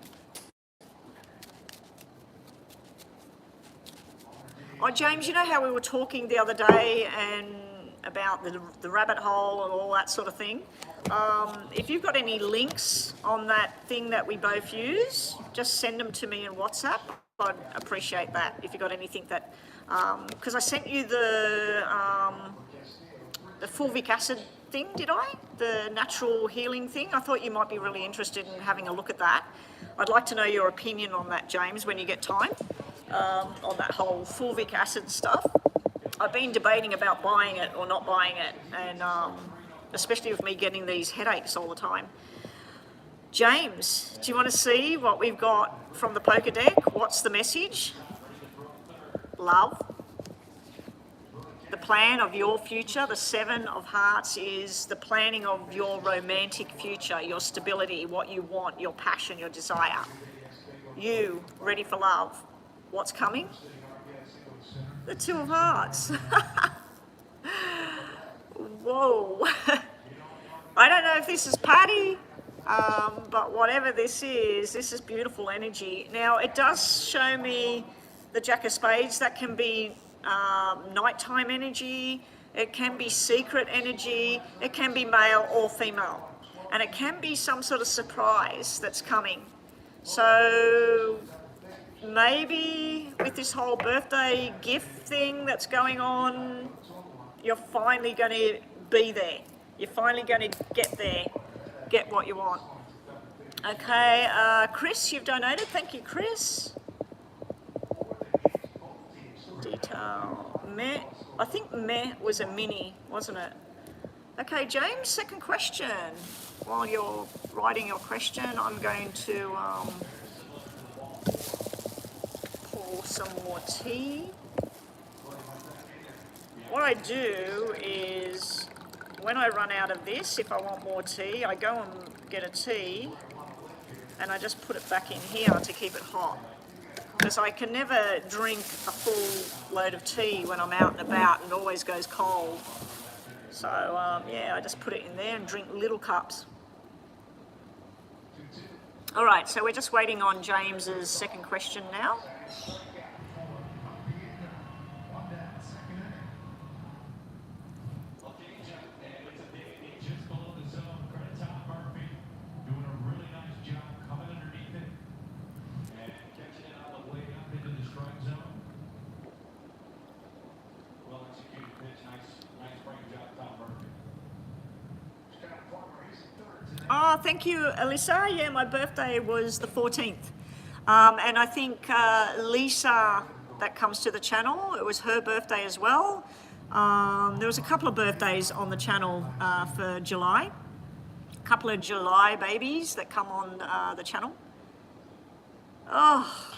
Oh, James, you know how we were talking the other day and about the rabbit hole and all that sort of thing? If you've got any links on that thing that we both use, just send them to me in WhatsApp. I'd appreciate that if you got anything that, because I sent you the fulvic acid thing, did I? The natural healing thing. I thought you might be really interested in having a look at that. I'd like to know your opinion on that, James, when you get time, on that whole fulvic acid stuff. I've been debating about buying it or not buying it, and especially with me getting these headaches all the time. James, do you want to see what we've got from the poker deck? What's the message? Love. The plan of your future, the 7 of Hearts, is the planning of your romantic future, your stability, what you want, your passion, your desire. You, ready for love. What's coming? The 2 of Hearts. Whoa. I don't know if this is Patty, but whatever this is beautiful energy. Now, it does show me the Jack of Spades. That can be nighttime energy, it can be secret energy, it can be male or female, and it can be some sort of surprise that's coming. So maybe with this whole birthday gift thing that's going on, you're finally going to be there. You're finally going to get there, get what you want. Okay, Chris, you've donated. Thank you, Chris. Detail. Meh. I think meh was a mini, wasn't it? Okay, James, second question. While you're writing your question, I'm going to pour some more tea. What I do is, when I run out of this, if I want more tea, I go and get a tea, and I just put it back in here to keep it hot. Because I can never drink a full load of tea when I'm out and about, and it always goes cold. So yeah, I just put it in there and drink little cups. All right, so we're just waiting on James's second question now. Oh, thank you, Alyssa. Yeah, my birthday was the 14th. And I think Lisa, that comes to the channel, it was her birthday as well. There was a couple of birthdays on the channel for July. A couple of July babies that come on the channel. Oh,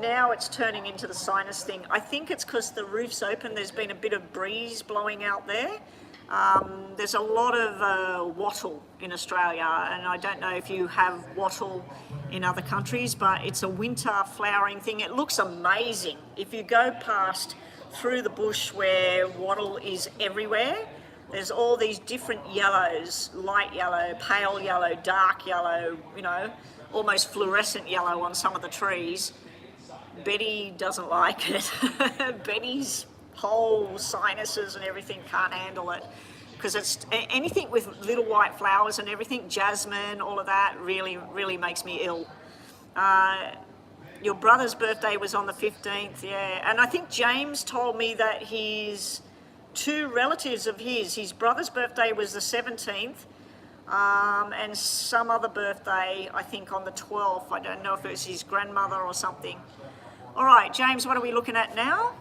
now it's turning into the sinus thing. I think it's because the roof's open. There's been a bit of breeze blowing out there. There's a lot of wattle in Australia, and I don't know if you have wattle in other countries, but it's a winter flowering thing. It looks amazing. If you go past through the bush where wattle is everywhere, There's all these different yellows, light yellow, pale yellow, dark yellow, you know, almost fluorescent yellow on some of the trees. Betty doesn't like it. Betty's whole sinuses and everything can't handle it, because it's anything with little white flowers and everything, jasmine, all of that really makes me ill. Your brother's birthday was on the 15th, yeah. And I think James told me that his two relatives of his brother's birthday was the 17th, and some other birthday, I think, on the 12th. I don't know if it was his grandmother or something. All right, James, what are we looking at now?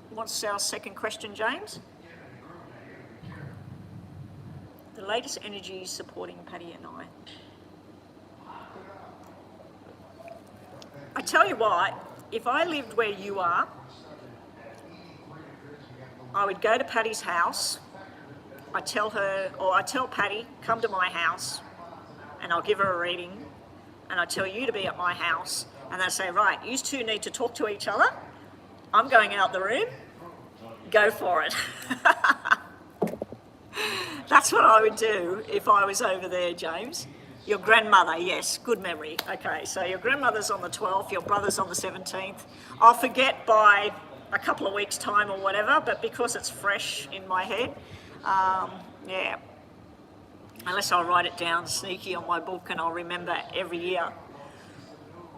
What's our second question, James? The latest energies supporting Patty and I. I tell you what, if I lived where you are, I would go to Patty's house. I tell Patty, come to my house, and I'll give her a reading, and I tell you to be at my house, and they say, right, you two need to talk to each other. I'm going out the room. Go for it. That's what I would do if I was over there, James. Your grandmother, yes, good memory. Okay, so your grandmother's on the 12th, your brother's on the 17th. I'll forget by a couple of weeks' time or whatever, but because it's fresh in my head, yeah. Unless I write it down sneaky on my book and I'll remember every year.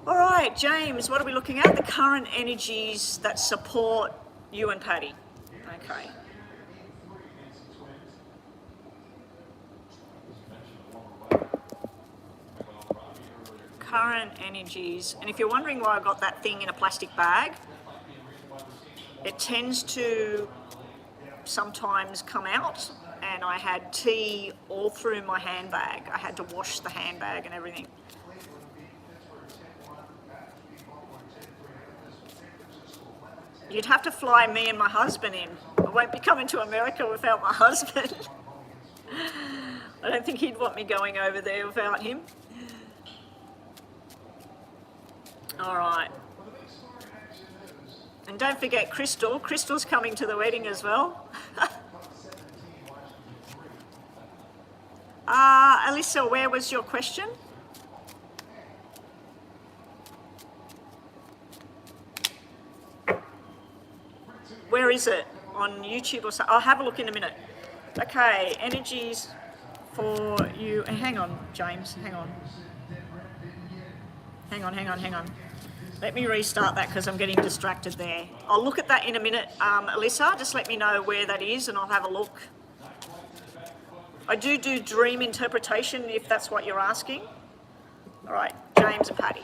All right, James, what are we looking at? The current energies that support you and Patty. Okay. Current energies, and if you're wondering why I got that thing in a plastic bag, it tends to sometimes come out, and I had tea all through my handbag. I had to wash the handbag and everything. You'd have to fly me and my husband in. I won't be coming to America without my husband. I don't think he'd want me going over there without him. All right. And don't forget Crystal. Crystal's coming to the wedding as well. Alyssa, where was your question? Where is it? On YouTube or something? I'll have a look in a minute. Okay, energies for you. Hang on, James, hang on. Hang on. Let me restart that because I'm getting distracted there. I'll look at that in a minute, Alyssa. Just let me know where that is and I'll have a look. I do dream interpretation if that's what you're asking. All right, James and Patty.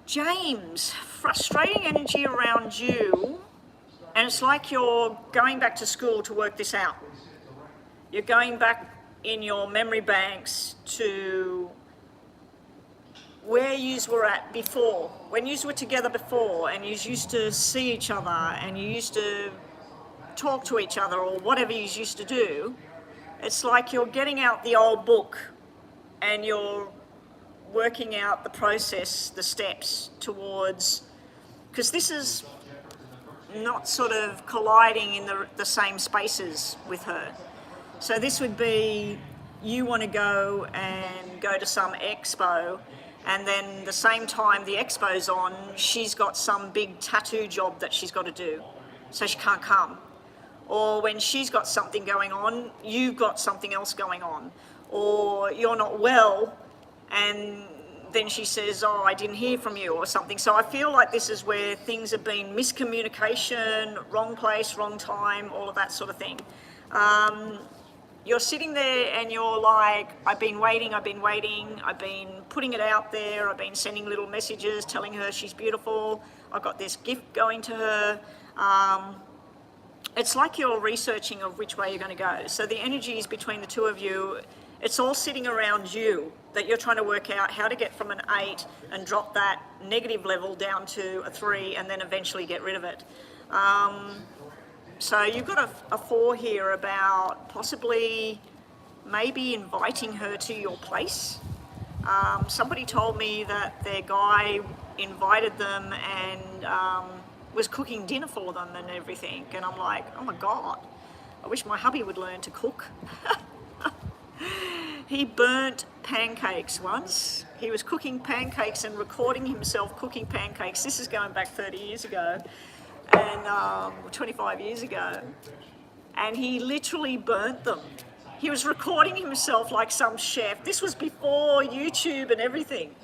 James, frustrating energy around you. And it's like you're going back to school to work this out. You're going back in your memory banks to where you were at before, when you were together before and you used to see each other and you used to talk to each other or whatever you used to do. It's like you're getting out the old book and you're working out the process, the steps towards, because this is not sort of colliding in the same spaces with her. So this would be, you want to go to some expo, and then the same time the expo's on, she's got some big tattoo job that she's got to do, so she can't come. Or when she's got something going on, you've got something else going on. Or you're not well, and then she says, oh, I didn't hear from you or something. So I feel like this is where things have been miscommunication, wrong place, wrong time, all of that sort of thing. You're sitting there and you're like, I've been waiting, I've been putting it out there, I've been sending little messages telling her she's beautiful, I've got this gift going to her. It's like you're researching of which way you're going to go. So the energies between the two of you, it's all sitting around you, that you're trying to work out how to get from an 8 and drop that negative level down to a 3 and then eventually get rid of it. So you've got a 4 here about possibly maybe inviting her to your place. Somebody told me that their guy invited them and was cooking dinner for them and everything. And I'm like, oh my God, I wish my hubby would learn to cook. He burnt pancakes once. He was cooking pancakes and recording himself cooking pancakes. This is going back 30 years ago and 25 years ago. And he literally burnt them. He was recording himself like some chef. This was before YouTube and everything.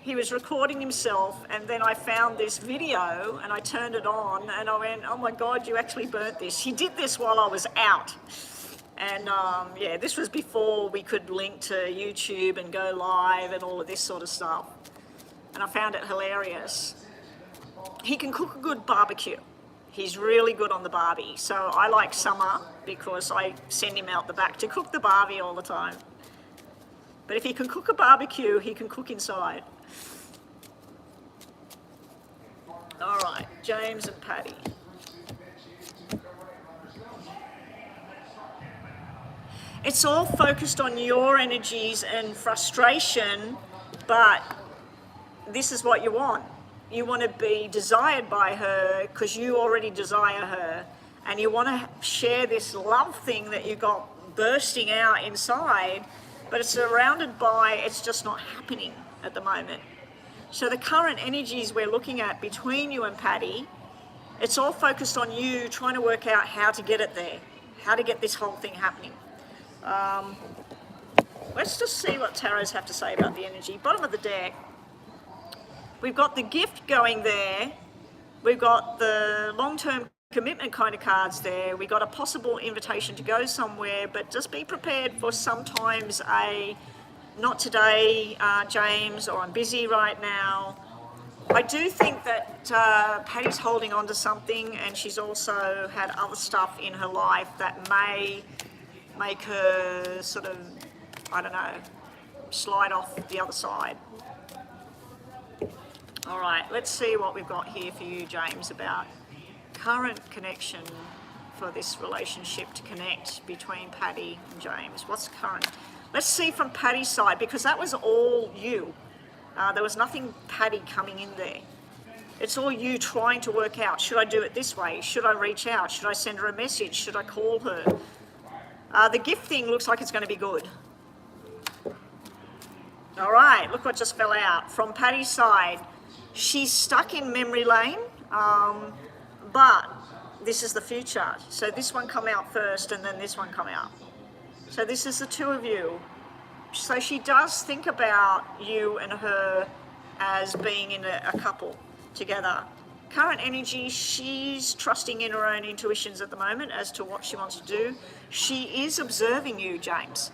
He was recording himself, and then I found this video and I turned it on and I went, oh my God, you actually burnt this. He did this while I was out. And yeah, this was before we could link to YouTube and go live and all of this sort of stuff. And I found it hilarious. He can cook a good barbecue. He's really good on the barbie. So I like Summer because I send him out the back to cook the barbie all the time. But if he can cook a barbecue, he can cook inside. All right, James and Patty. It's all focused on your energies and frustration, but this is what you want. You want to be desired by her because you already desire her, and you want to share this love thing that you got bursting out inside, but it's surrounded by, it's just not happening at the moment. So the current energies we're looking at between you and Patty, it's all focused on you trying to work out how to get it there, how to get this whole thing happening. Let's just see what tarots have to say about the energy. Bottom of the deck, we've got the gift going there. We've got the long-term commitment kind of cards there. We've got a possible invitation to go somewhere, but just be prepared for sometimes a not today, James, or I'm busy right now. I do think that Patty's holding on to something, and she's also had other stuff in her life that may make her sort of, I don't know, slide off the other side. All right, let's see what we've got here for you, James, about current connection for this relationship to connect between Patty and James. What's current? Let's see from Patty's side, because that was all you. There was nothing Patty coming in there. It's all you trying to work out, should I do it this way? Should I reach out? Should I send her a message? Should I call her? The gift thing looks like it's going to be good. All right, look what just fell out. From Patty's side, she's stuck in memory lane, but this is the future. So this one come out first and then this one come out. So this is the two of you. So she does think about you and her as being in a couple together. Current energy, she's trusting in her own intuitions at the moment as to what she wants to do. She is observing you, James.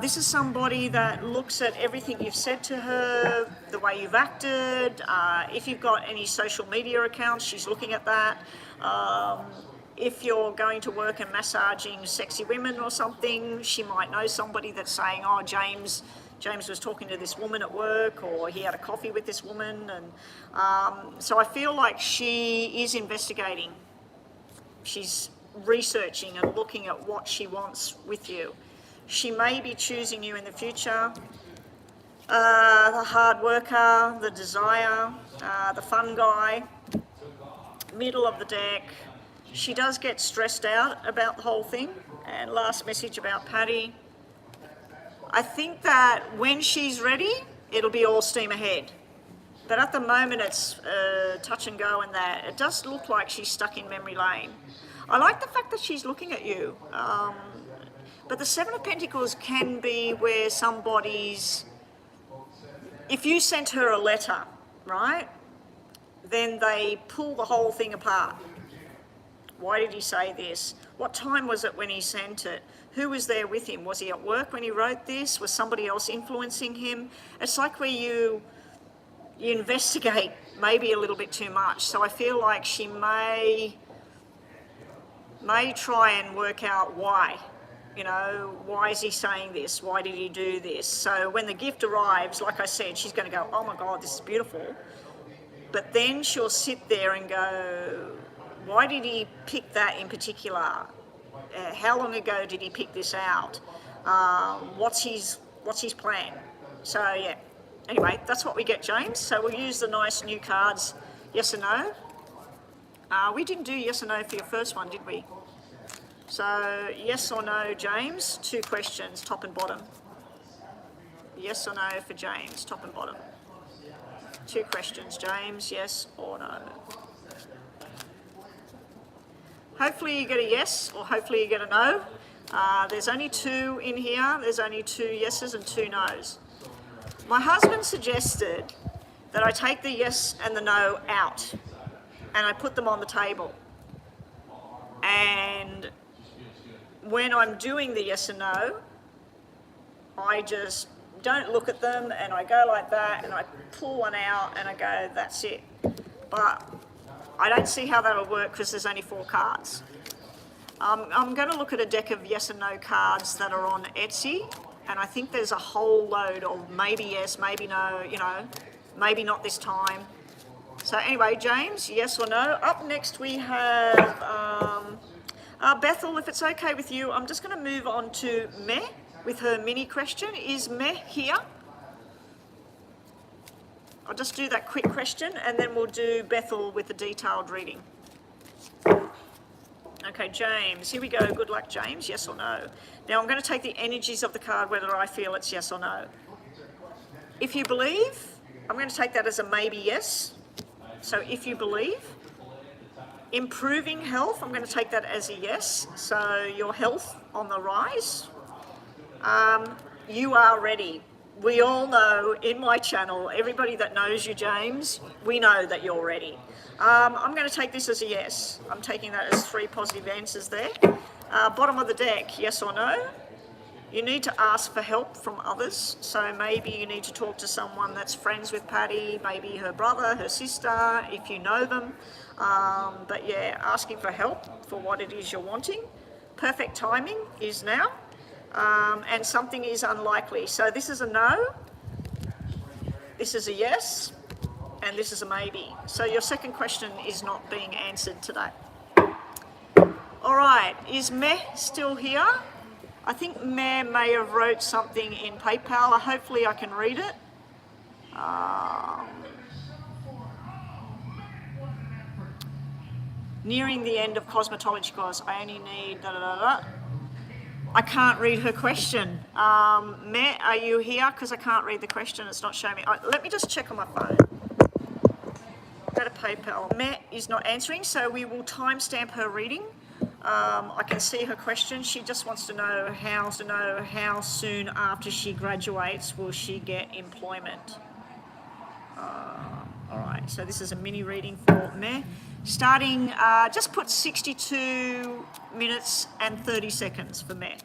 This is somebody that looks at everything you've said to her, the way you've acted. If you've got any social media accounts, she's looking at that. If you're going to work and massaging sexy women or something, she might know somebody that's saying, oh, James was talking to this woman at work, or he had a coffee with this woman. And so I feel like she is investigating. She's researching and looking at what she wants with you. She may be choosing you in the future. The hard worker, the desire, the fun guy. Middle of the deck. She does get stressed out about the whole thing. And last message about Patty. I think that when she's ready, it'll be all steam ahead. But at the moment, it's touch and go and that. It does look like she's stuck in memory lane. I like the fact that she's looking at you. But the Seven of Pentacles can be where somebody's... If you sent her a letter, right, then they pull the whole thing apart. Why did he say this? What time was it when he sent it? Who was there with him? Was he at work when he wrote this? Was somebody else influencing him? It's like where you investigate maybe a little bit too much. So I feel like she may try and work out why. You know, why is he saying this? Why did he do this? So when the gift arrives, like I said, she's going to go, oh my God, this is beautiful. But then she'll sit there and go, why did he pick that in particular? How long ago did he pick this out? What's his plan? So yeah. Anyway, that's what we get, James. So we'll use the nice new cards, yes or no. We didn't do yes or no for your first one, did we? So yes or no, James, 2 questions, top and bottom. Yes or no for James, top and bottom. 2 questions, James, yes or no. Hopefully you get a yes, or hopefully you get a no. There's only 2 in here. There's only 2 yeses and 2 nos. My husband suggested that I take the yes and the no out and I put them on the table. And when I'm doing the yes and no, I just don't look at them and I go like that and I pull one out and I go, that's it. But I don't see how that'll work because there's only 4 cards. I'm going to look at a deck of yes and no cards that are on Etsy, and I think there's a whole load of maybe yes, maybe no, you know, maybe not this time. So anyway, James, yes or no. Up next we have Bethel, if it's okay with you, I'm just going to move on to Meh with her mini question. Is Meh here? I'll just do that quick question and then we'll do Bethel with the detailed reading. Okay, James, here we go. Good luck, James. Yes or no? Now I'm going to take the energies of the card, whether I feel it's yes or no. If you believe, I'm going to take that as a maybe yes. So if you believe. Improving health, I'm going to take that as a yes. So your health on the rise. You are ready. We all know in my channel, everybody that knows you, James, we know that you're ready. I'm going to take this as a yes. I'm taking that as 3 positive answers there. Bottom of the deck, yes or no. You need to ask for help from others. So maybe you need to talk to someone that's friends with Patty, maybe her brother, her sister, if you know them. But yeah, asking for help for what it is you're wanting. Perfect timing is now. And something is unlikely. So this is a no, this is a yes, and this is a maybe. So your second question is not being answered today. All right, is Meh still here? I think Meh may have wrote something in PayPal. Hopefully I can read it. Nearing the end of cosmetology course, I only need da da da da. I can't read her question. Meh, are you here? Because I can't read the question. It's not showing me. Let me just check on my phone. Go to PayPal. Meh is not answering, so we will timestamp her reading. I can see her question. She just wants to know how soon after she graduates will she get employment. All right, so this is a mini reading for Meh. Starting, just put 62 minutes and 30 seconds for Meh.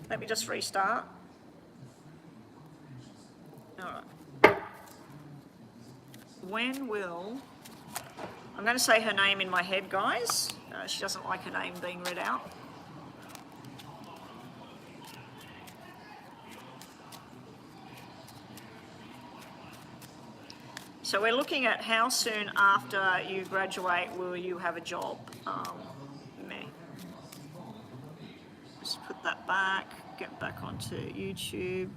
Let me just restart. All right. When will... I'm going to say her name in my head, guys. She doesn't like her name being read out. So we're looking at how soon after you graduate will you have a job. Meh. Just put that back, get back onto YouTube.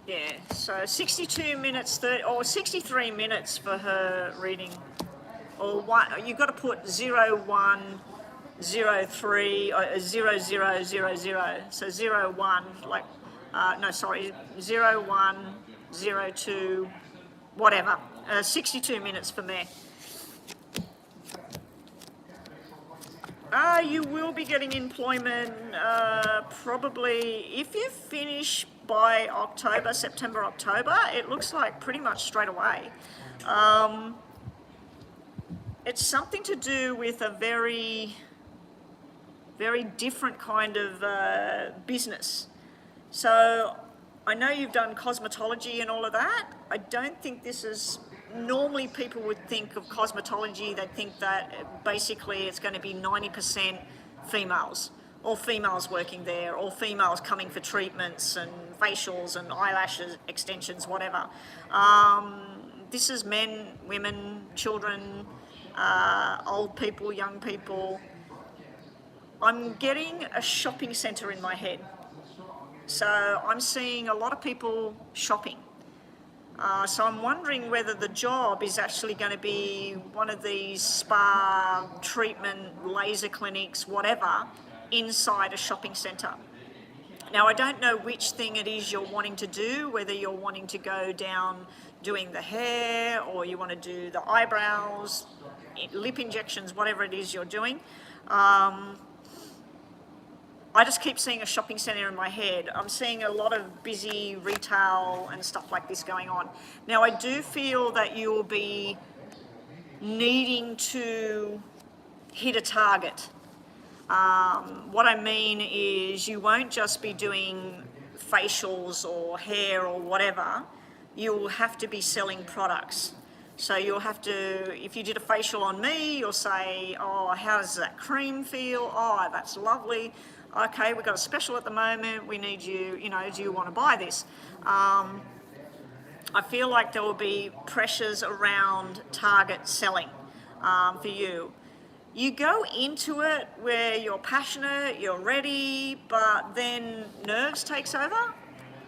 Yeah, so 62 minutes, 63 minutes for her reading. Or one, you've got to put 01, 03, or 0000. So 01, like, no, sorry, 01, 02, whatever. 62 minutes for me. You will be getting employment probably if you finish by October, September, October. It looks like pretty much straight away. It's something to do with a very, very different kind of business. So I know you've done cosmetology and all of that. I don't think this is... Normally people would think of cosmetology, they'd think that basically it's going to be 90% females, or females working there, or females coming for treatments and facials and eyelashes, extensions, whatever. this is men, women, children, old people, young people. I'm getting a shopping centre in my head. So I'm seeing a lot of people shopping. So I'm wondering whether the job is actually going to be one of these spa, treatment, laser clinics, whatever, inside a shopping centre. Now, I don't know which thing it is you're wanting to do, whether you're wanting to go down doing the hair or you want to do the eyebrows, lip injections, whatever it is you're doing. I just keep seeing a shopping centre in my head. I'm seeing a lot of busy retail and stuff like this going on. Now, I do feel that you'll be needing to hit a target. What I mean is you won't just be doing facials or hair or whatever. You'll have to be selling products. So you'll have to, if you did a facial on me, you'll say, oh, how does that cream feel? Oh, that's lovely. Okay, we've got a special at the moment. We need you, do you want to buy this? I feel like there will be pressures around target selling for you. You go into it where you're passionate, you're ready, but then nerves takes over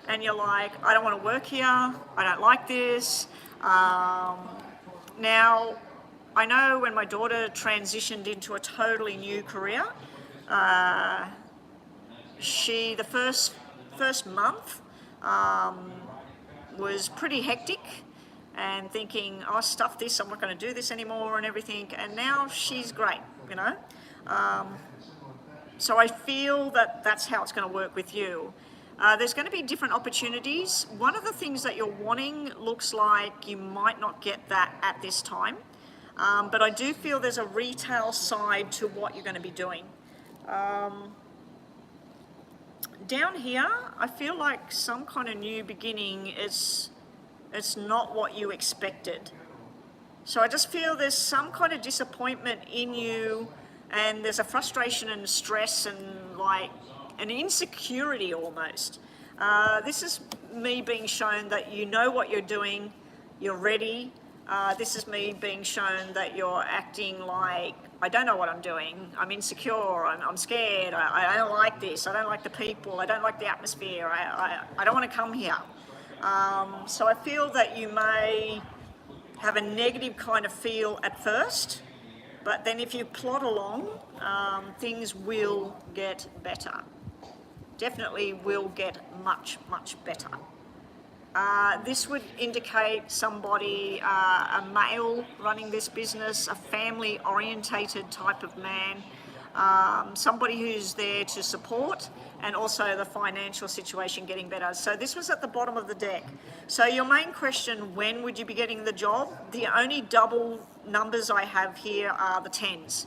and you're like, I don't want to work here, I don't like this. Now, I know when my daughter transitioned into a totally new career, the first month was pretty hectic and thinking, oh, stuff this, I'm not going to do this anymore and everything. And now she's great, So I feel that that's how it's going to work with you. There's going to be different opportunities. One of the things that you're wanting looks like you might not get that at this time. But I do feel there's a retail side to what you're going to be doing. Down here, I feel like some kind of new beginning it's not what you expected. So I just feel there's some kind of disappointment in you and there's a frustration and stress and like an insecurity almost. This is me being shown that you know what you're doing, you're ready. This is me being shown that you're acting like, I don't know what I'm doing, I'm insecure, I'm scared, I don't like this, I don't like the people, I don't like the atmosphere, I don't want to come here. So I feel that you may have a negative kind of feel at first, but then if you plod along, things will get better. Definitely will get much, much better. This would indicate somebody, a male running this business, a family-orientated type of man, somebody who's there to support, and also the financial situation getting better. So this was at the bottom of the deck. So your main question, when would you be getting the job? The only double numbers I have here are the 10s.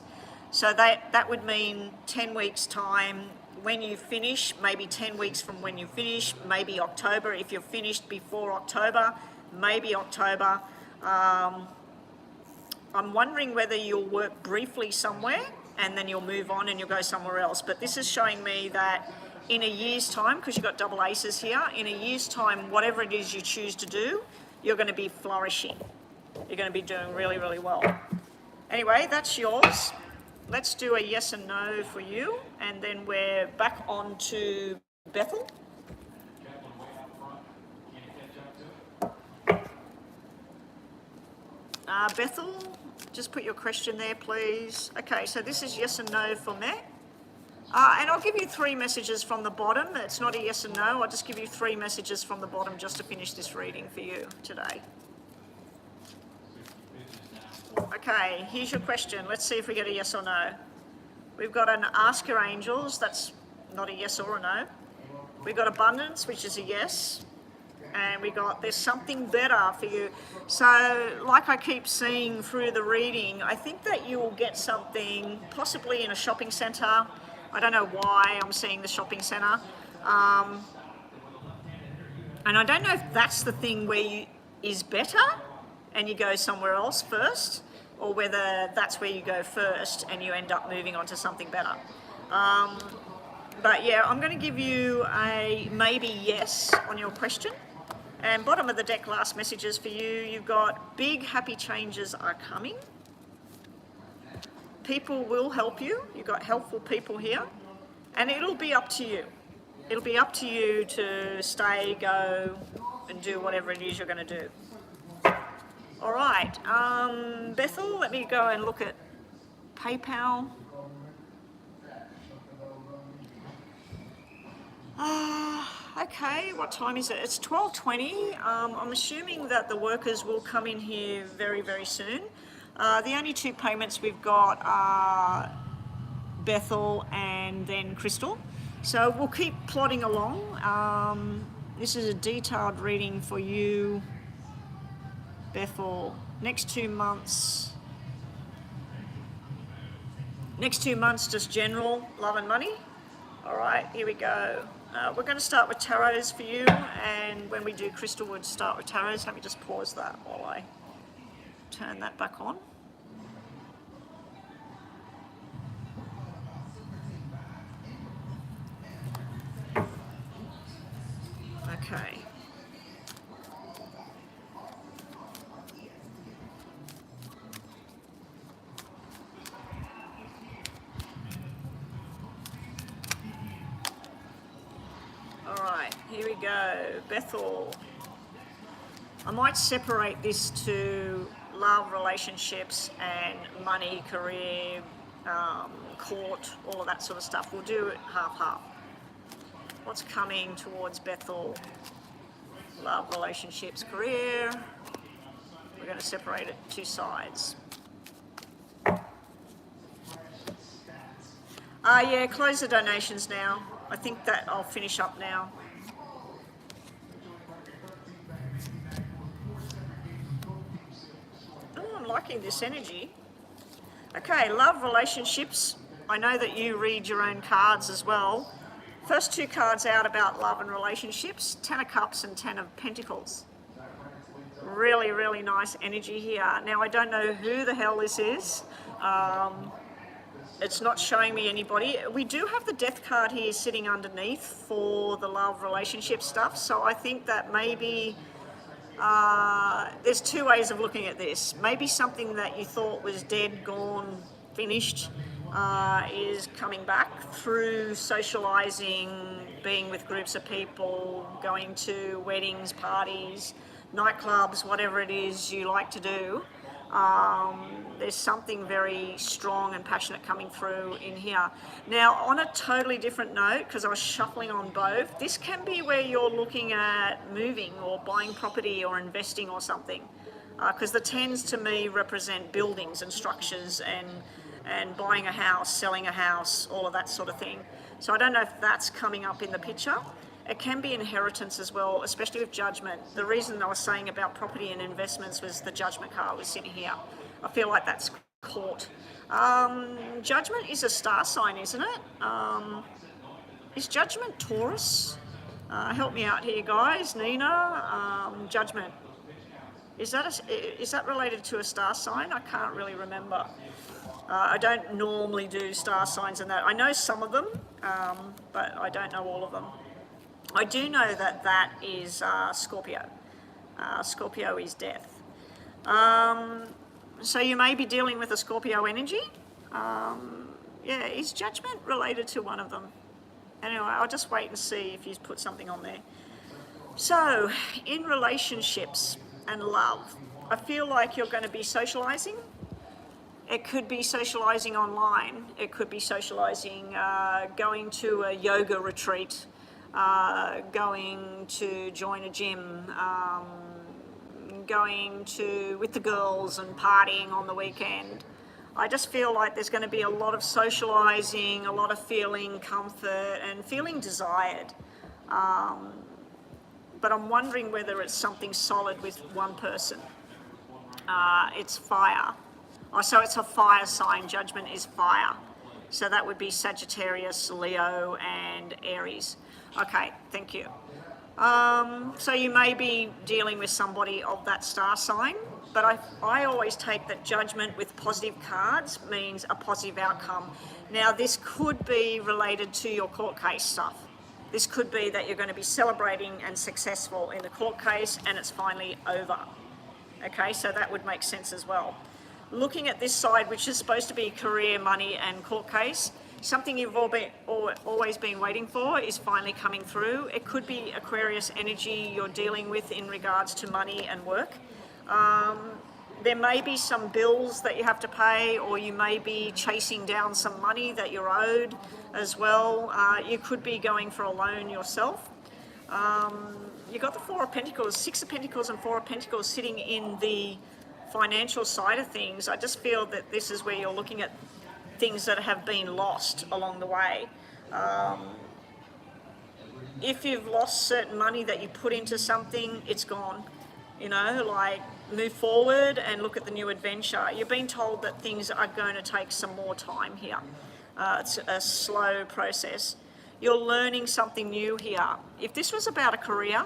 So that would mean 10 weeks' time. When you finish, maybe 10 weeks from when you finish, maybe October. If you're finished before October, maybe October. I'm wondering whether you'll work briefly somewhere and then you'll move on and you'll go somewhere else. But this is showing me that in a year's time, because you've got double aces here, in a year's time, whatever it is you choose to do, you're going to be flourishing. You're going to be doing really, really well. Anyway, that's yours. Let's do a yes and no for you, and then we're back on to Bethel. Bethel, just put your question there, please. Okay, so this is yes and no for me. And I'll give you 3 messages from the bottom. It's not a yes and no. I'll just give you 3 messages from the bottom just to finish this reading for you today. Okay, here's your question. Let's see if we get a yes or no. We've got an ask your angels. That's not a yes or a no. We've got abundance, which is a yes. And we got there's something better for you. So like I keep seeing through the reading, I think that you will get something possibly in a shopping centre. I don't know why I'm seeing the shopping centre. And I don't know if that's the thing where is better and you go somewhere else first, or whether that's where you go first and you end up moving on to something better. But yeah, I'm going to give you a maybe yes on your question. And bottom of the deck, last messages for you. You've got big happy changes are coming. People will help you. You've got helpful people here. And it'll be up to you. It'll be up to you to stay, go, and do whatever it is you're going to do. All right, Bethel, let me go and look at PayPal. Okay, what time is it? It's 12:20. I'm assuming that the workers will come in here very, very soon. The only two payments we've got are Bethel and then Crystal. So we'll keep plodding along. This is a detailed reading for you, Bethel. Next 2 months, just general love and money. All right, here we go. We're going to start with tarots for you, and when we do Crystal, we'll start with tarots. Let me just pause that while I turn that back on. Okay. All right, here we go. Bethel. I might separate this to love, relationships, and money, career, court, all of that sort of stuff. We'll do it half-half. What's coming towards Bethel? Love, relationships, career. We're going to separate it two sides. Yeah, close the donations now. I think that I'll finish up now. Oh, I'm liking this energy. Okay, love, relationships. I know that you read your own cards as well. First two cards out about love and relationships, 10 of Cups and 10 of Pentacles. Really, really nice energy here. Now, I don't know who the hell this is. It's not showing me anybody. We do have the Death card here sitting underneath for the love relationship stuff. So I think that maybe there's two ways of looking at this. Maybe something that you thought was dead, gone, finished is coming back through socializing, being with groups of people, going to weddings, parties, nightclubs, whatever it is you like to do. There's something very strong and passionate coming through in here. Now, on a totally different note, because I was shuffling on both, this can be where you're looking at moving or buying property or investing or something. Because the 10s to me represent buildings and structures and buying a house, selling a house, all of that sort of thing. So I don't know if that's coming up in the picture. It can be inheritance as well, especially with Judgment. The reason I was saying about property and investments was the Judgment card was sitting here. I feel like that's caught. Judgment is a star sign, isn't it? Is Judgment Taurus? Help me out here, guys. Nina, Judgment. Is that related to a star sign? I can't really remember. I don't normally do star signs and that. I know some of them, but I don't know all of them. I do know that that is Scorpio. Scorpio is death. So you may be dealing with a Scorpio energy. Yeah, is Judgment related to one of them? Anyway, I'll just wait and see if he's put something on there. So, in relationships and love, I feel like you're going to be socializing. It could be socializing online. It could be socializing, going to a yoga retreat, going to join a gym, going to with the girls and partying on the weekend. I just feel like there's going to be a lot of socializing, a lot of feeling comfort and feeling desired. But I'm wondering whether it's something solid with one person. It's fire. Oh, so it's a fire sign. Judgment is fire. So that would be Sagittarius, Leo, and Aries. Okay, thank you. So you may be dealing with somebody of that star sign, but I always take that Judgment with positive cards means a positive outcome. Now, this could be related to your court case stuff. This could be that you're going to be celebrating and successful in the court case and it's finally over. Okay, so that would make sense as well. Looking at this side, which is supposed to be career, money and court case, something you've always been waiting for is finally coming through. It could be Aquarius energy you're dealing with in regards to money and work. There may be some bills that you have to pay, or you may be chasing down some money that you're owed as well. You could be going for a loan yourself. You've got the Four of Pentacles, Six of Pentacles and Four of Pentacles sitting in the financial side of things. I just feel that this is where you're looking at things that have been lost along the way. If you've lost certain money that you put into something, it's gone. You know, like, move forward and look at the new adventure. You're being told that things are going to take some more time here. It's a slow process. You're learning something new here. If this was about a career,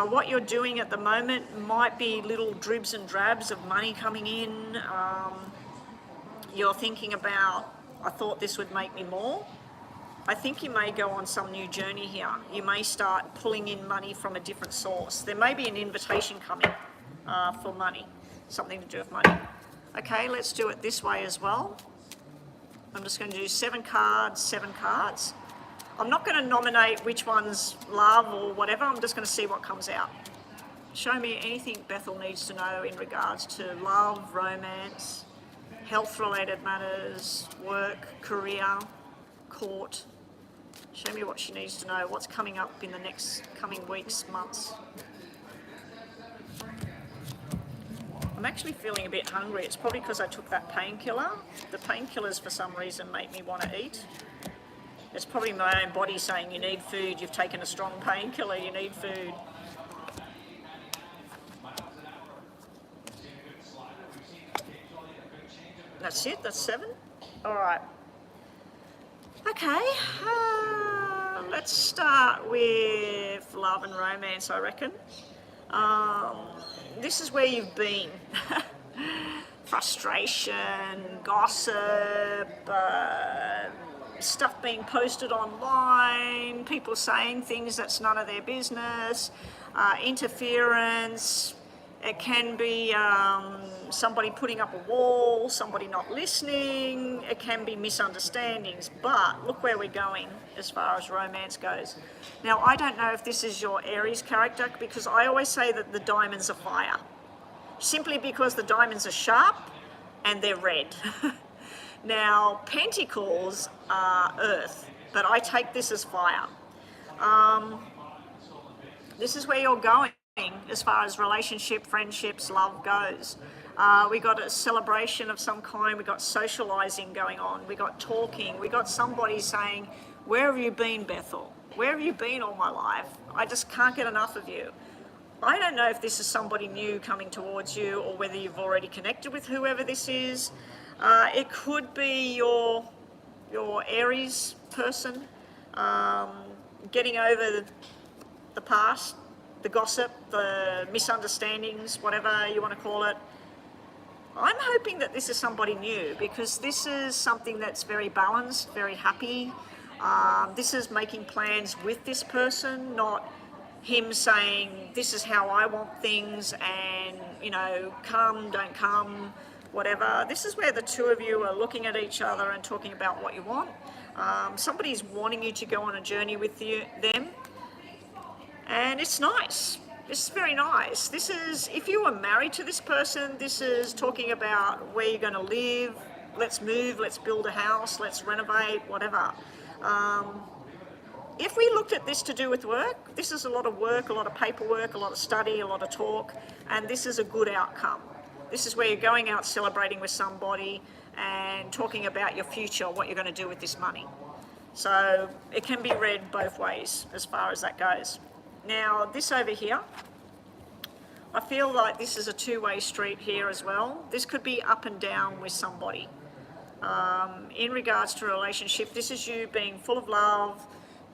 what you're doing at the moment might be little dribs and drabs of money coming in. You're thinking about, I thought this would make me more. I think you may go on some new journey here. You may start pulling in money from a different source. There may be an invitation coming for money, something to do with money. Okay, let's do it this way as well. I'm just going to do 7 cards, 7 cards. I'm not going to nominate which one's love or whatever. I'm just going to see what comes out. Show me anything Bethel needs to know in regards to love, romance, health-related matters, work, career, court. Show me what she needs to know, what's coming up in the next coming weeks, months. I'm actually feeling a bit hungry. It's probably because I took that painkiller. The painkillers for some reason make me want to eat. It's probably my own body saying you need food, you've taken a strong painkiller, you need food. That's it, that's 7. All right. Okay, let's start with love and romance, I reckon. This is where you've been. Frustration, gossip, stuff being posted online, people saying things that's none of their business, interference. It can be somebody putting up a wall, somebody not listening. It can be misunderstandings, but look where we're going as far as romance goes. Now, I don't know if this is your Aries character, because I always say that the diamonds are fire, simply because the diamonds are sharp and they're red. Now, pentacles are earth, but I take this as fire. This is where you're going as far as relationship, friendships, love goes. We got a celebration of some kind, we got socializing going on, we got talking, we got somebody saying, where have you been, Bethel? Where have you been all my life? I just can't get enough of you. I don't know if this is somebody new coming towards you or whether you've already connected with whoever this is. It could be your Aries person, getting over the past, the gossip, the misunderstandings, whatever you want to call it. I'm hoping that this is somebody new, because this is something that's very balanced, very happy. This is making plans with this person, not him saying, this is how I want things and, you know, come, don't come, whatever. This is where the two of you are looking at each other and talking about what you want. Somebody's wanting you to go on a journey with them. And it's nice. This is very nice. This is, if you were married to this person, this is talking about where you're going to live. Let's move, let's build a house, let's renovate, whatever. If we looked at this to do with work, this is a lot of work, a lot of paperwork, a lot of study, a lot of talk, and this is a good outcome. This is where you're going out celebrating with somebody and talking about your future, what you're going to do with this money. So it can be read both ways as far as that goes. Now, this over here, I feel like this is a two-way street here as well. This could be up and down with somebody. In regards to a relationship, this is you being full of love,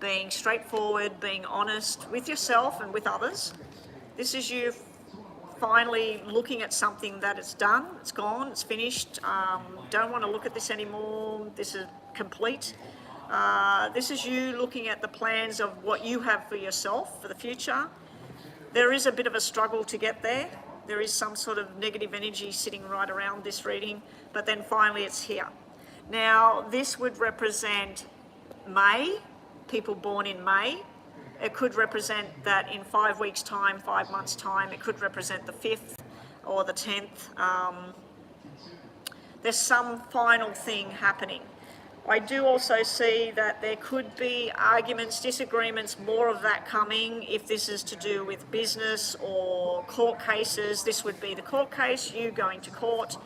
being straightforward, being honest with yourself and with others. This is you finally looking at something that it's done, it's gone, it's finished. Don't want to look at this anymore. This is complete. This is you looking at the plans of what you have for yourself for the future. There is a bit of a struggle to get there. There is some sort of negative energy sitting right around this reading, but then finally it's here. Now, this would represent May, people born in May. It could represent that in 5 weeks' time, 5 months' time. It could represent the 5th or the 10th. There's some final thing happening. I do also see that there could be arguments, disagreements, more of that coming. If this is to do with business or court cases, this would be the court case, you going to court,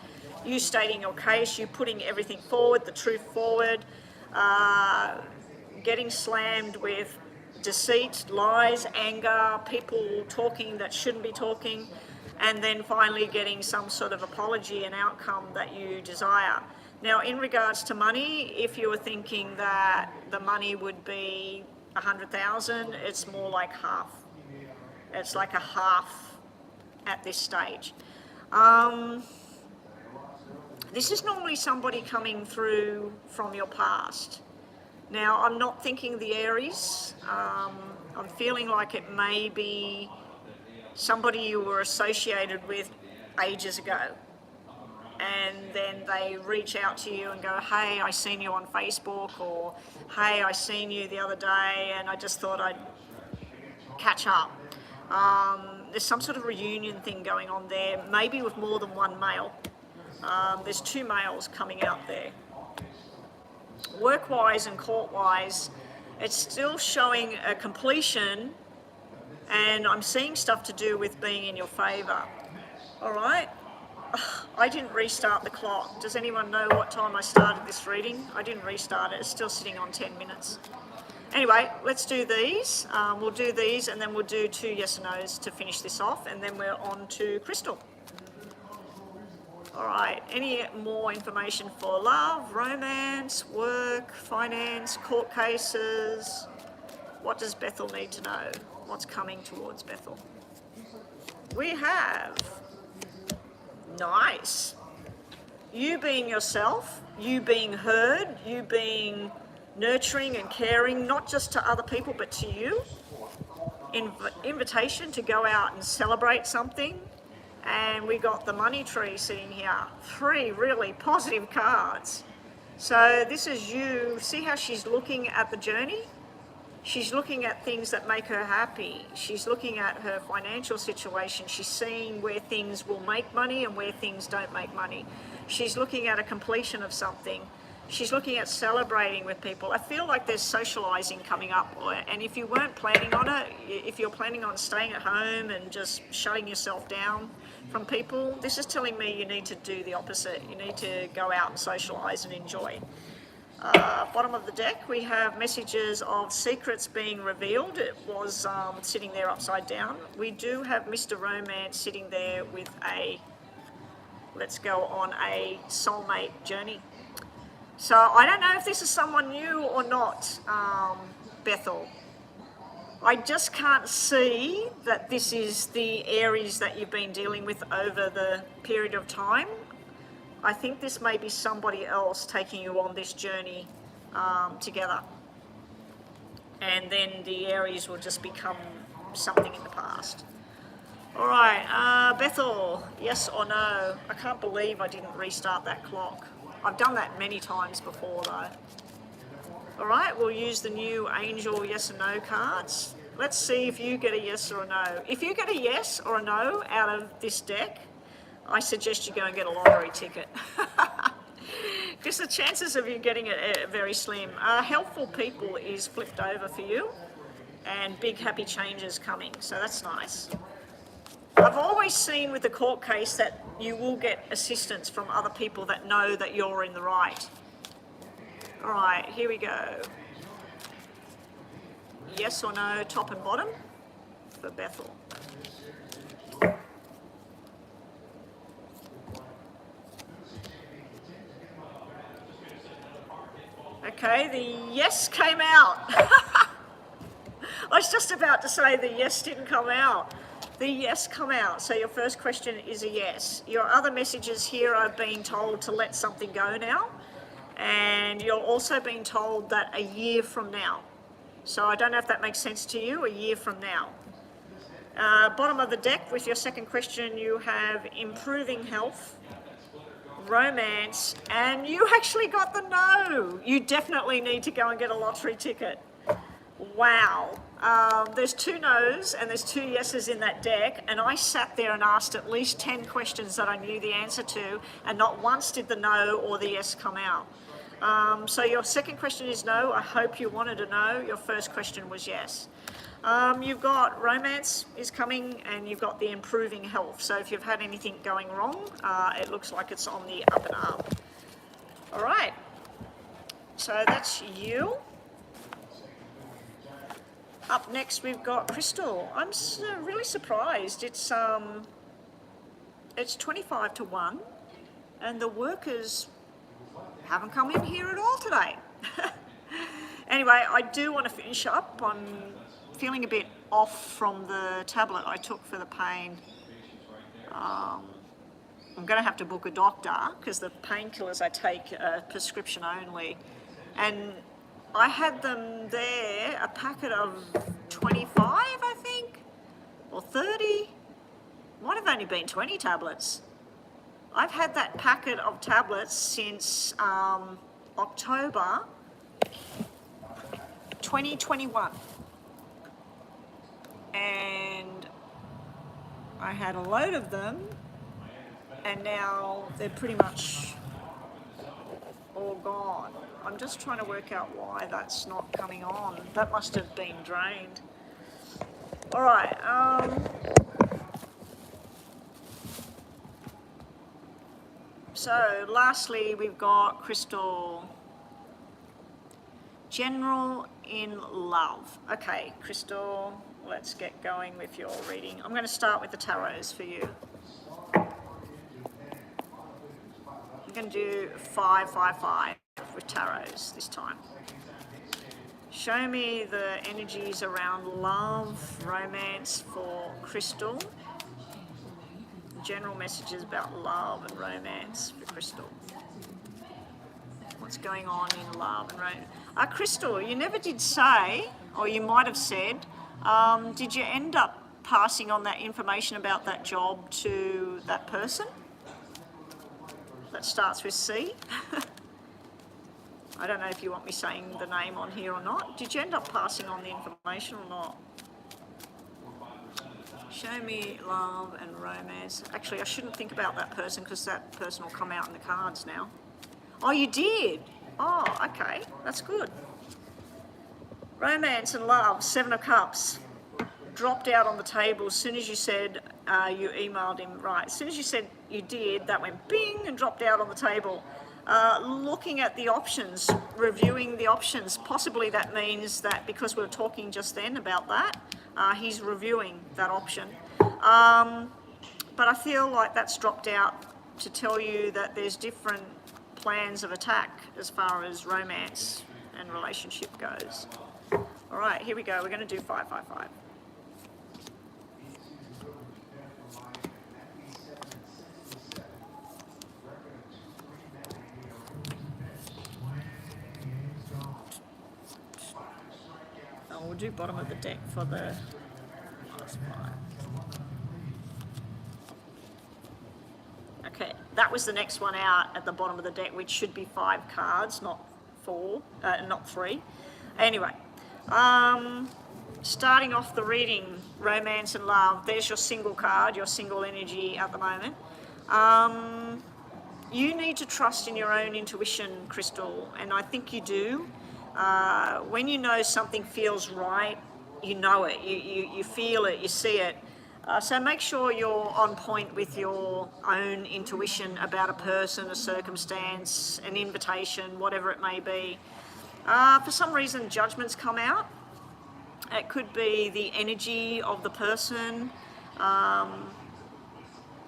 you stating your case, you putting everything forward, the truth forward, getting slammed with deceit, lies, anger, people talking that shouldn't be talking, and then finally getting some sort of apology and outcome that you desire. Now, in regards to money, if you were thinking that the money would be 100,000, it's more like half. It's like a half at this stage. This is normally somebody coming through from your past. Now, I'm not thinking the Aries. I'm feeling like it may be somebody you were associated with ages ago. And then they reach out to you and go, hey, I seen you on Facebook, or hey, I seen you the other day and I just thought I'd catch up. There's some sort of reunion thing going on there, maybe with more than one male. There's 2 males coming out there. Work-wise and court-wise, it's still showing a completion, and I'm seeing stuff to do with being in your favour. All right? I didn't restart the clock. Does anyone know what time I started this reading? I didn't restart it. It's still sitting on 10 minutes. Anyway, let's do these. We'll do these, and then we'll do 2 yes or no's to finish this off, and then we're on to Crystal. All right, any more information for love, romance, work, finance, court cases? What does Bethel need to know? What's coming towards Bethel? We have, nice. You being yourself, you being heard, you being nurturing and caring, not just to other people, but to you. Invitation to go out and celebrate something. And we got the money tree sitting here. 3 really positive cards. So this is you. See how she's looking at the journey? She's looking at things that make her happy. She's looking at her financial situation. She's seeing where things will make money and where things don't make money. She's looking at a completion of something. She's looking at celebrating with people. I feel like there's socialising coming up, and if you weren't planning on it, if you're planning on staying at home and just shutting yourself down from people, this is telling me you need to do the opposite. You need to go out and socialise and enjoy. Bottom of the deck, we have messages of secrets being revealed. It was sitting there upside down. We do have Mr. Romance sitting there with a, let's go on a soulmate journey. So I don't know if this is someone new or not, Bethel. I just can't see that this is the Aries that you've been dealing with over the period of time. I think this may be somebody else taking you on this journey together. And then the Aries will just become something in the past. All right, Bethel, yes or no? I can't believe I didn't restart that clock. I've done that many times before though. All right, we'll use the new Angel yes or no cards. Let's see if you get a yes or a no. If you get a yes or a no out of this deck, I suggest you go and get a lottery ticket. Because the chances of you getting it are very slim. Helpful people is flipped over for you, and big happy changes coming, so that's nice. I've always seen with the court case that you will get assistance from other people that know that you're in the right. All right, here we go. Yes or no, top and bottom for Bethel. Okay, the yes came out. I was just about to say the yes didn't come out. The yes come out. So your first question is a yes. Your other messages here are being told to let something go now. And you're also being told that a year from now. So I don't know if that makes sense to you, a year from now. Bottom of the deck with your second question, you have improving health, romance, and you actually got the no. You definitely need to go and get a lottery ticket. Wow. There's 2 no's and there's 2 yeses in that deck, and I sat there and asked at least 10 questions that I knew the answer to, and not once did the no or the yes come out. So your second question is no. I hope you wanted to know. Your first question was yes. You've got romance is coming, and you've got the improving health. So if you've had anything going wrong, it looks like it's on the up and up. All right. So that's you. Up next, we've got Crystal. I'm really surprised. It's 25 to 1, and the workers haven't come in here at all today. Anyway, I do want to finish up. I'm feeling a bit off from the tablet I took for the pain. I'm going to have to book a doctor because the painkillers I take are prescription only. And I had them there, a packet of 25, I think, or 30. Might have only been 20 tablets. I've had that packet of tablets since October 2021. And I had a load of them, and now they're pretty much all gone. I'm just trying to work out why that's not coming on. That must have been drained. All right. So lastly, we've got Crystal. General in love. Okay, Crystal, let's get going with your reading. I'm going to start with the tarots for you. I'm going to do 5, 5, 5 with tarots this time. Show me the energies around love, romance for Crystal. General messages about love and romance for Crystal. What's going on in love and romance? Crystal, you never did say, or you might have said, did you end up passing on that information about that job to that person? That starts with C. I don't know if you want me saying the name on here or not. Did you end up passing on the information or not? Show me love and romance. Actually, I shouldn't think about that person because that person will come out in the cards now. Oh, you did? Oh, okay. That's good. Romance and love, 7 of Cups. Dropped out on the table as soon as you said you emailed him. Right, as soon as you said you did, that went bing and dropped out on the table. Looking at the options, reviewing the options. Possibly that means that because we were talking just then about that, he's reviewing that option. But I feel like that's dropped out to tell you that there's different plans of attack as far as romance and relationship goes. All right, here we go. We're going to do 5, 5, 5. Oh, we'll do bottom of the deck for the last 5. Okay, that was the next one out at the bottom of the deck, which should be 5 cards, not 4, not 3. Anyway, starting off the reading, romance and love. There's your single card, your single energy at the moment. You need to trust in your own intuition, Crystal, and I think you do. When you know something feels right, you know it, you feel it, you see it. So make sure you're on point with your own intuition about a person, a circumstance, an invitation, whatever it may be. For some reason, judgments come out. It could be the energy of the person.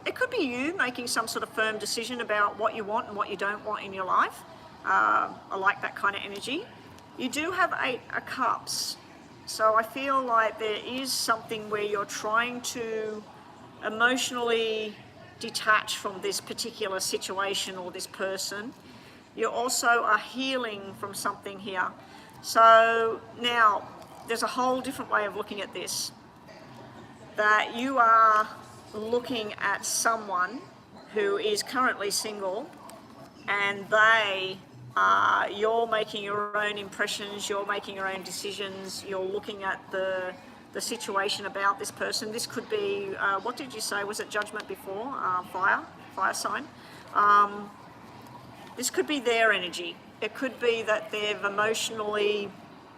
It could be you making some sort of firm decision about what you want and what you don't want in your life. I like that kind of energy. You do have 8 of Cups. So I feel like there is something where you're trying to emotionally detach from this particular situation or this person. You also are healing from something here. So now, there's a whole different way of looking at this. That you are looking at someone who is currently single, and you're making your own impressions, you're making your own decisions, you're looking at the situation about this person. This could be, what did you say, was it judgment before? Fire sign. This could be their energy. It could be that they've emotionally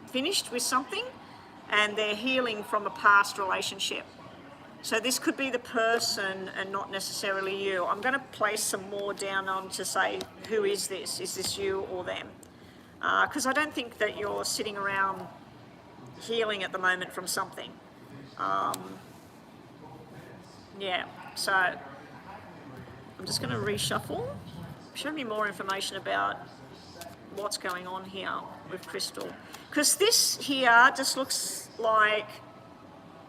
finished with something and they're healing from a past relationship. So this could be the person and not necessarily you. I'm going to place some more down on to say, who is this? Is this you or them? Because I don't think that you're sitting around healing at the moment from something. Yeah, so I'm just going to reshuffle. Show me more information about what's going on here with Crystal. Because this here just looks like,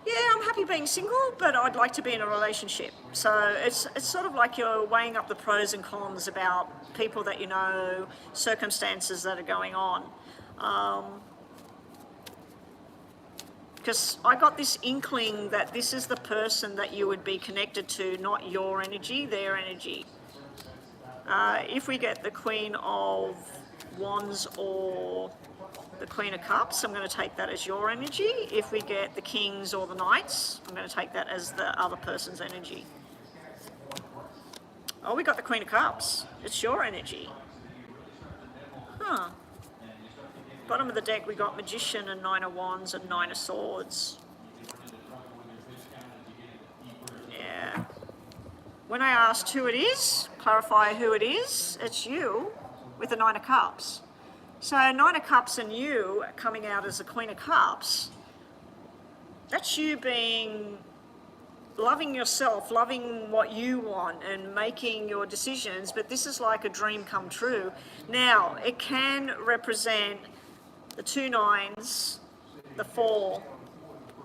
yeah, I'm happy being single, but I'd like to be in a relationship. So it's sort of like you're weighing up the pros and cons about people that you know, circumstances that are going on. Because I got this inkling that this is the person that you would be connected to, not your energy, their energy. If we get the Queen of Wands or the Queen of Cups, I'm going to take that as your energy. If we get the Kings or the Knights, I'm going to take that as the other person's energy. Oh, we got the Queen of Cups. It's your energy. Huh. Bottom of the deck, we got Magician and Nine of Wands and Nine of Swords. Yeah. When I asked who it is, clarify who it is, it's you with the Nine of Cups. So Nine of Cups and you coming out as the Queen of Cups, that's you loving yourself, loving what you want and making your decisions, but this is like a dream come true. Now, it can represent the 2 9s, the 4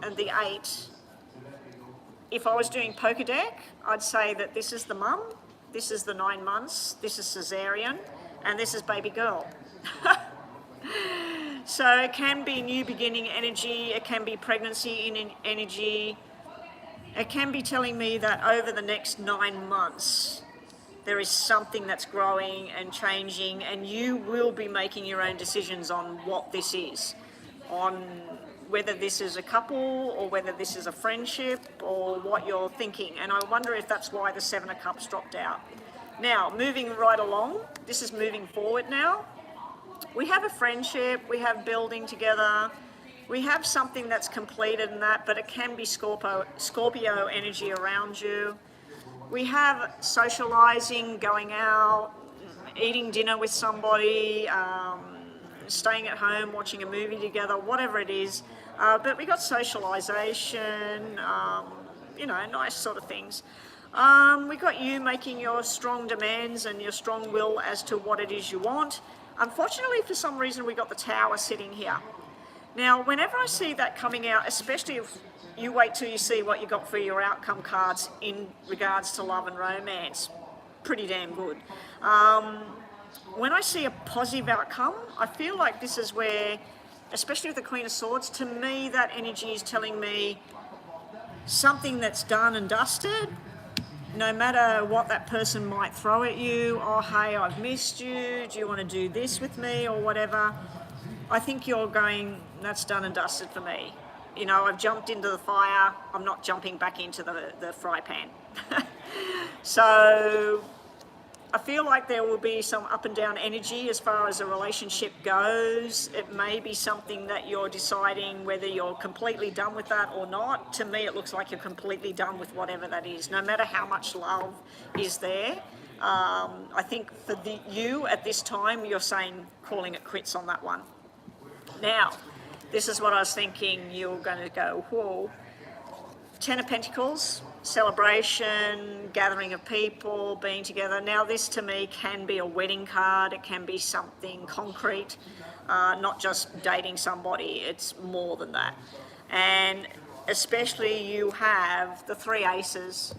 and the 8. If I was doing poker deck, I'd say that this is the mum, this is the 9 months, this is cesarean, and this is baby girl. So it can be new beginning energy, it can be pregnancy in energy, it can be telling me that over the next 9 months there is something that's growing and changing, and you will be making your own decisions on what this is, on whether this is a couple or whether this is a friendship or what you're thinking. And I wonder if that's why the 7 of Cups dropped out. Now, moving right along, this is moving forward now. We have a friendship, we have building together, we have something that's completed in that, but it can be Scorpio energy around you. We have socializing, going out, eating dinner with somebody, staying at home, watching a movie together, whatever it is. But we got socialization, nice sort of things. We got you making your strong demands and your strong will as to what it is you want. Unfortunately, for some reason, we got the Tower sitting here. Now, whenever I see that coming out, especially if you wait till you see what you got for your outcome cards in regards to love and romance, pretty damn good. When I see a positive outcome, I feel like this is where, especially with the Queen of Swords, to me that energy is telling me something that's done and dusted. No matter what that person might throw at you, oh hey, I've missed you, do you want to do this with me or whatever, I think you're going, that's done and dusted for me. You know, I've jumped into the fire, I'm not jumping back into the fry pan. So I feel like there will be some up and down energy as far as a relationship goes. It may be something that you're deciding whether you're completely done with that or not. To me, it looks like you're completely done with whatever that is, no matter how much love is there. I think for you at this time, you're saying calling it quits on that one. Now, this is what I was thinking you're going to go, whoa. 10 of Pentacles, celebration, gathering of people, being together. Now this to me can be a wedding card, it can be something concrete, not just dating somebody, it's more than that. And especially you have the 3 aces,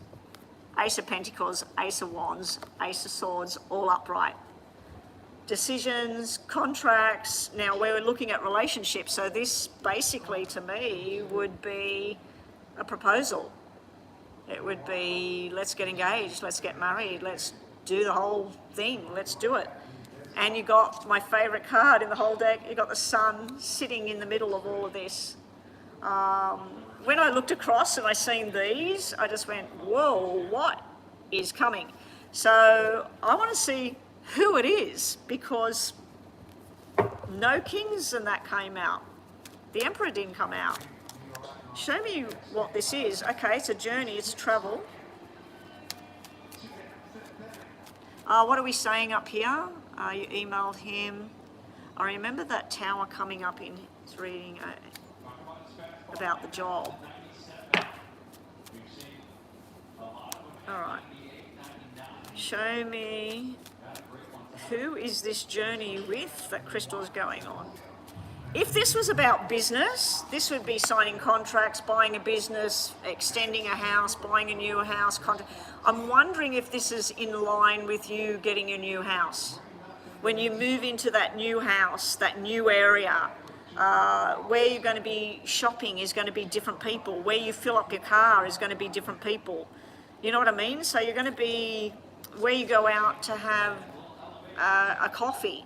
Ace of Pentacles, Ace of Wands, Ace of Swords, all upright. decisions, contracts. Now we're looking at relationships, so this basically to me would be a proposal. It would be, let's get engaged, let's get married, let's do the whole thing, let's do it. And you got my favourite card in the whole deck, you got the sun sitting in the middle of all of this. When I looked across and I seen these, I just went, whoa, what is coming? So I want to see who it is, because no kings and that came out. The Emperor didn't come out. Show me what this is. Okay, it's a journey, it's travel. What are we saying up here? You emailed him. I remember that tower coming up in his reading about the job. Alright. Show me who is this journey with that Crystal's going on. If this was about business, this would be signing contracts, buying a business, extending a house, buying a new house. I'm wondering if this is in line with you getting a new house. When you move into that new house, that new area, where you're going to be shopping is going to be different people. Where you fill up your car is going to be different people. You know what I mean? So you're going to be, where you go out to have a coffee,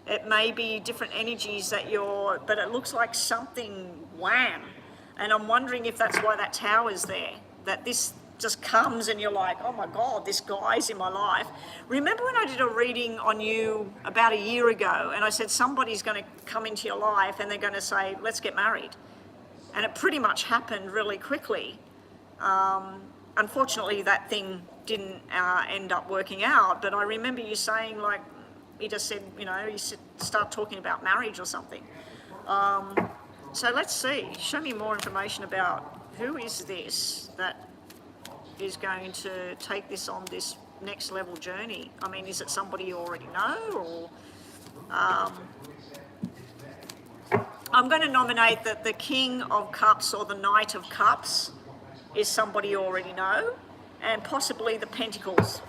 it may be different energies that you're, but it looks like something wham. And I'm wondering if that's why that tower's there, that this just comes and you're like, oh my God, this guy's in my life. Remember when I did a reading on you about a year ago and I said somebody's going to come into your life and they're going to say, let's get married. And it pretty much happened really quickly. Unfortunately, that thing didn't end up working out, but I remember you saying, like, he just said, you know, you start talking about marriage or something. So let's see. Show me more information about who is this that is going to take this on this next level journey. I mean, is it somebody you already know, or I'm going to nominate that the King of Cups or the Knight of Cups is somebody you already know, and possibly the Pentacles.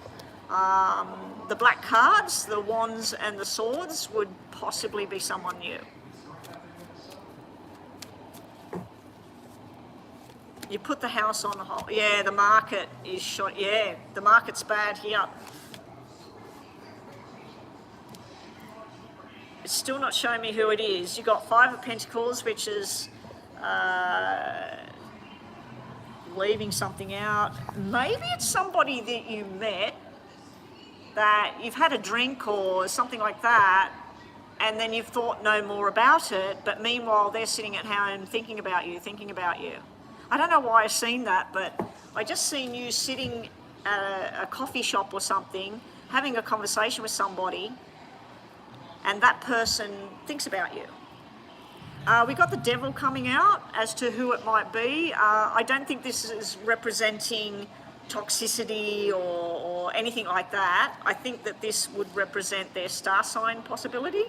The black cards, the wands and the swords would possibly be someone new. You put the house on hold. Yeah, the market is shot. Yeah, the market's bad here. It's still not showing me who it is. You got Five of Pentacles, which is leaving something out. Maybe it's somebody that you met, that you've had a drink or something like that, and then you've thought no more about it, but meanwhile they're sitting at home thinking about you. I don't know why I've seen that, but I just seen you sitting at a coffee shop or something, having a conversation with somebody, and that person thinks about you. We got the Devil coming out as to who it might be. I don't think this is representing toxicity or anything like that. I think that this would represent their star sign possibility.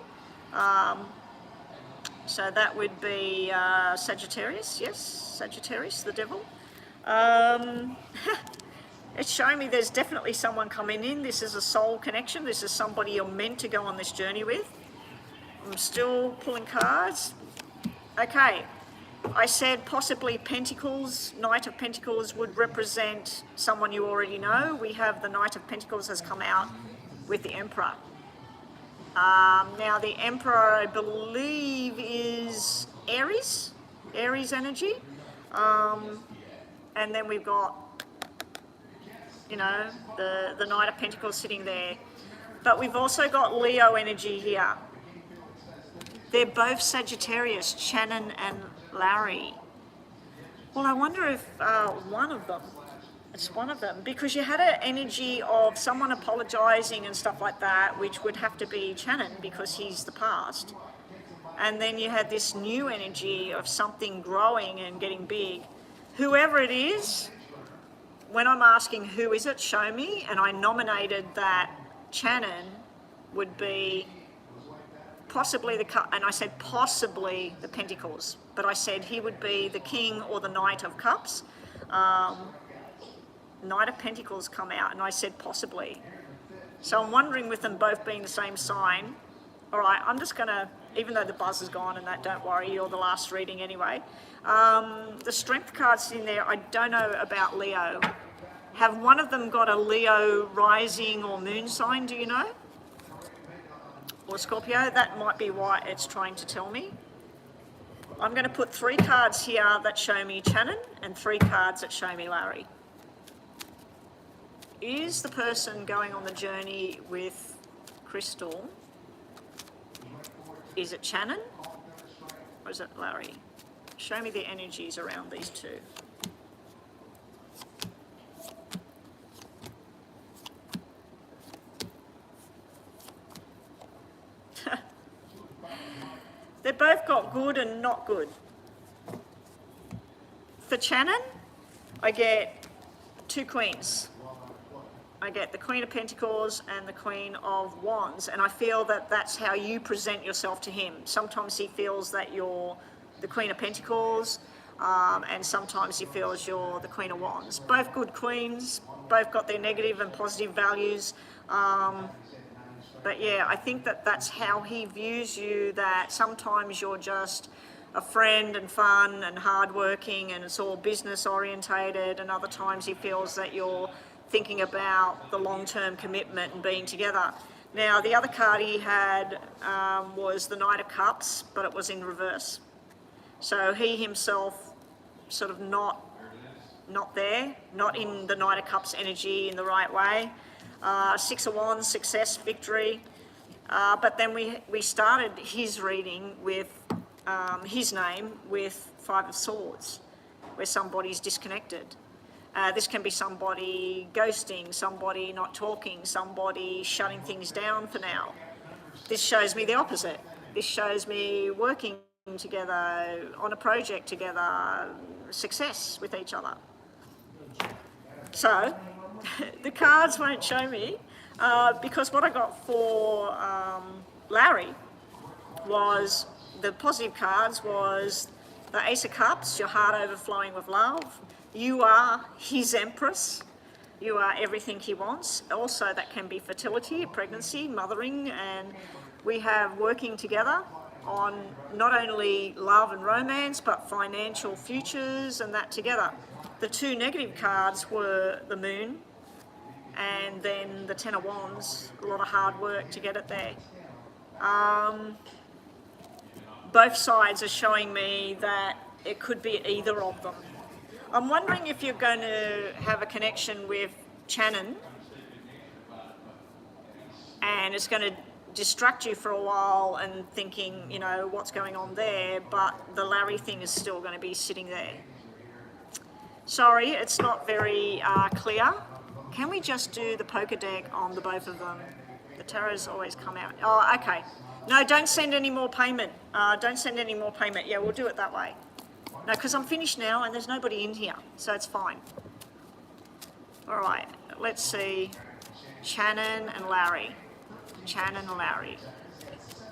So that would be Sagittarius, yes, Sagittarius, the Devil. It's showing me there's definitely someone coming in. This is a soul connection. This is somebody you're meant to go on this journey with. I'm still pulling cards. Okay, I said possibly Pentacles, Knight of Pentacles would represent someone you already know. We have the Knight of Pentacles has come out with the Emperor. Now the Emperor, I believe, is Aries energy. And then we've got, you know, the Knight of Pentacles sitting there. But we've also got Leo energy here. They're both Sagittarius, Shannon and Larry. Well, I wonder if it's one of them, because you had an energy of someone apologising and stuff like that, which would have to be Shannon because he's the past. And then you had this new energy of something growing and getting big. Whoever it is, when I'm asking who is it, show me, and I nominated that Shannon would be possibly and I said possibly the Pentacles, but I said he would be the King or the Knight of Cups. Knight of Pentacles come out, and I said possibly. So I'm wondering, with them both being the same sign, all right, I'm just gonna, even though the buzz is gone and that, don't worry, you're the last reading anyway. The strength cards in there, I don't know about Leo. Have one of them got a Leo rising or moon sign, do you know? Or Scorpio? That might be why it's trying to tell me. I'm going to put 3 cards here that show me Shannon and 3 cards that show me Larry. Is the person going on the journey with Crystal, is it Shannon or is it Larry? Show me the energies around these two. They've both got good and not good. For Shannon, I get 2 queens. I get the Queen of Pentacles and the Queen of Wands, and I feel that that's how you present yourself to him. Sometimes he feels that you're the Queen of Pentacles, and sometimes he feels you're the Queen of Wands. Both good queens, both got their negative and positive values. But yeah, I think that that's how he views you, that sometimes you're just a friend and fun and hardworking and it's all business orientated, and other times he feels that you're thinking about the long-term commitment and being together. Now, the other card he had was the Knight of Cups, but it was in reverse. So he himself sort of not there, not in the Knight of Cups energy in the right way. 6 of Wands, success, victory. But then we started his reading with his name with 5 of Swords, where somebody's disconnected. This can be somebody ghosting, somebody not talking, somebody shutting things down for now. This shows me the opposite. This shows me working together on a project together, success with each other. So the cards won't show me because what I got for Larry was, the positive cards was the Ace of Cups, your heart overflowing with love. You are his empress. You are everything he wants. Also, that can be fertility, pregnancy, mothering, and we have working together on not only love and romance, but financial futures and that together. The 2 negative cards were the Moon and then the 10 of Wands, a lot of hard work to get it there. Both sides are showing me that it could be either of them. I'm wondering if you're going to have a connection with Shannon and it's going to distract you for a while and thinking, you know, what's going on there, but the Larry thing is still going to be sitting there. Sorry, it's not very clear. Can we just do the poker deck on the both of them? The tarots always come out. Oh, okay. No, don't send any more payment. Don't send any more payment. Yeah, we'll do it that way. No, because I'm finished now and there's nobody in here, so it's fine. All right, let's see. Shannon and Larry. Shannon and Larry.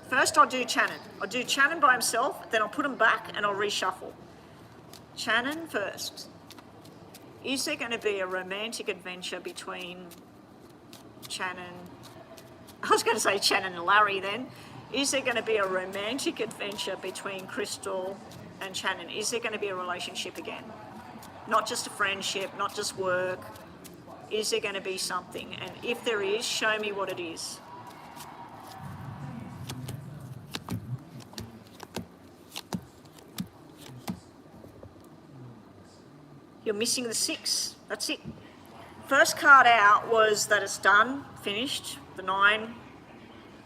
First I'll do Shannon. I'll do Shannon by himself, then I'll put him back and I'll reshuffle. Shannon first. Is there going to be a romantic adventure between Shannon... I was going to say Shannon and Larry then. Is there going to be a romantic adventure between Crystal and Shannon? Is there going to be a relationship again? Not just a friendship, not just work. Is there going to be something? And if there is, show me what it is. You're missing the 6. That's it. First card out was that it's done, finished. The 9,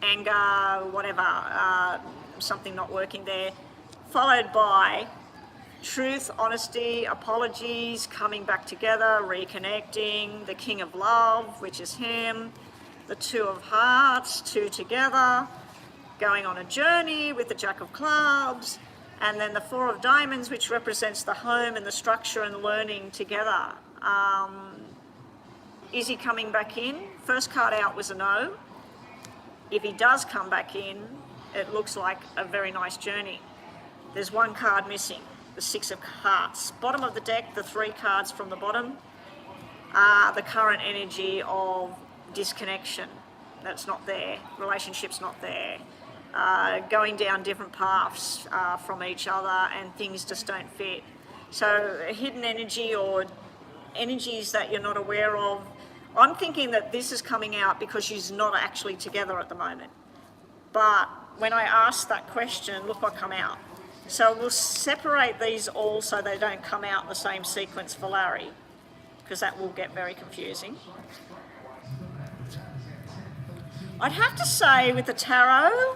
anger, whatever, something not working there. Followed by truth, honesty, apologies, coming back together, reconnecting. The King of Love, which is him. The 2 of Hearts, 2 together. Going on a journey with the Jack of Clubs. And then the 4 of Diamonds, which represents the home and the structure and learning together. Is he coming back in? First card out was a no. If he does come back in, it looks like a very nice journey. There's 1 card missing, the 6 of Hearts. Bottom of the deck, the 3 cards from the bottom are the current energy of disconnection. that's not there, relationship's not there, going down different paths from each other, and things just don't fit. So a hidden energy or energies that you're not aware of, I'm thinking that this is coming out because you're not actually together at the moment. But when I ask that question, look what come out. So we'll separate these all so they don't come out in the same sequence for Larry, because that will get very confusing. I'd have to say with the tarot,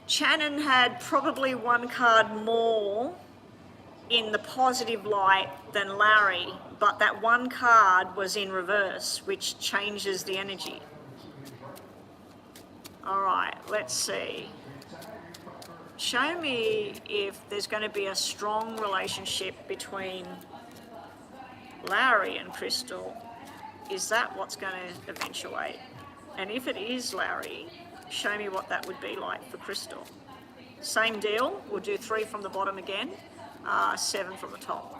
Shannon had probably one card more in the positive light than Larry, but that one card was in reverse, which changes the energy. All right, let's see. Show me if there's going to be a strong relationship between Larry and Crystal. Is that what's going to eventuate? And if it is Larry, show me what that would be like for Crystal. Same deal, we'll do 3 from the bottom again, 7 from the top.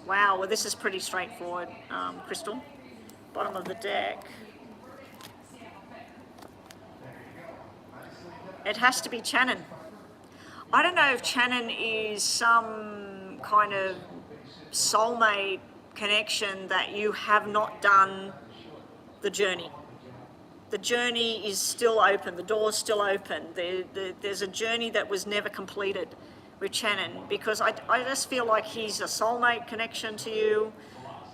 Wow, well this is pretty straightforward, Crystal. Bottom of the deck. It has to be Shannon. I don't know if Shannon is some kind of soulmate connection that you have not done the journey. The journey is still open, the door's still open. There's a journey that was never completed with Shannon, because I just feel like he's a soulmate connection to you.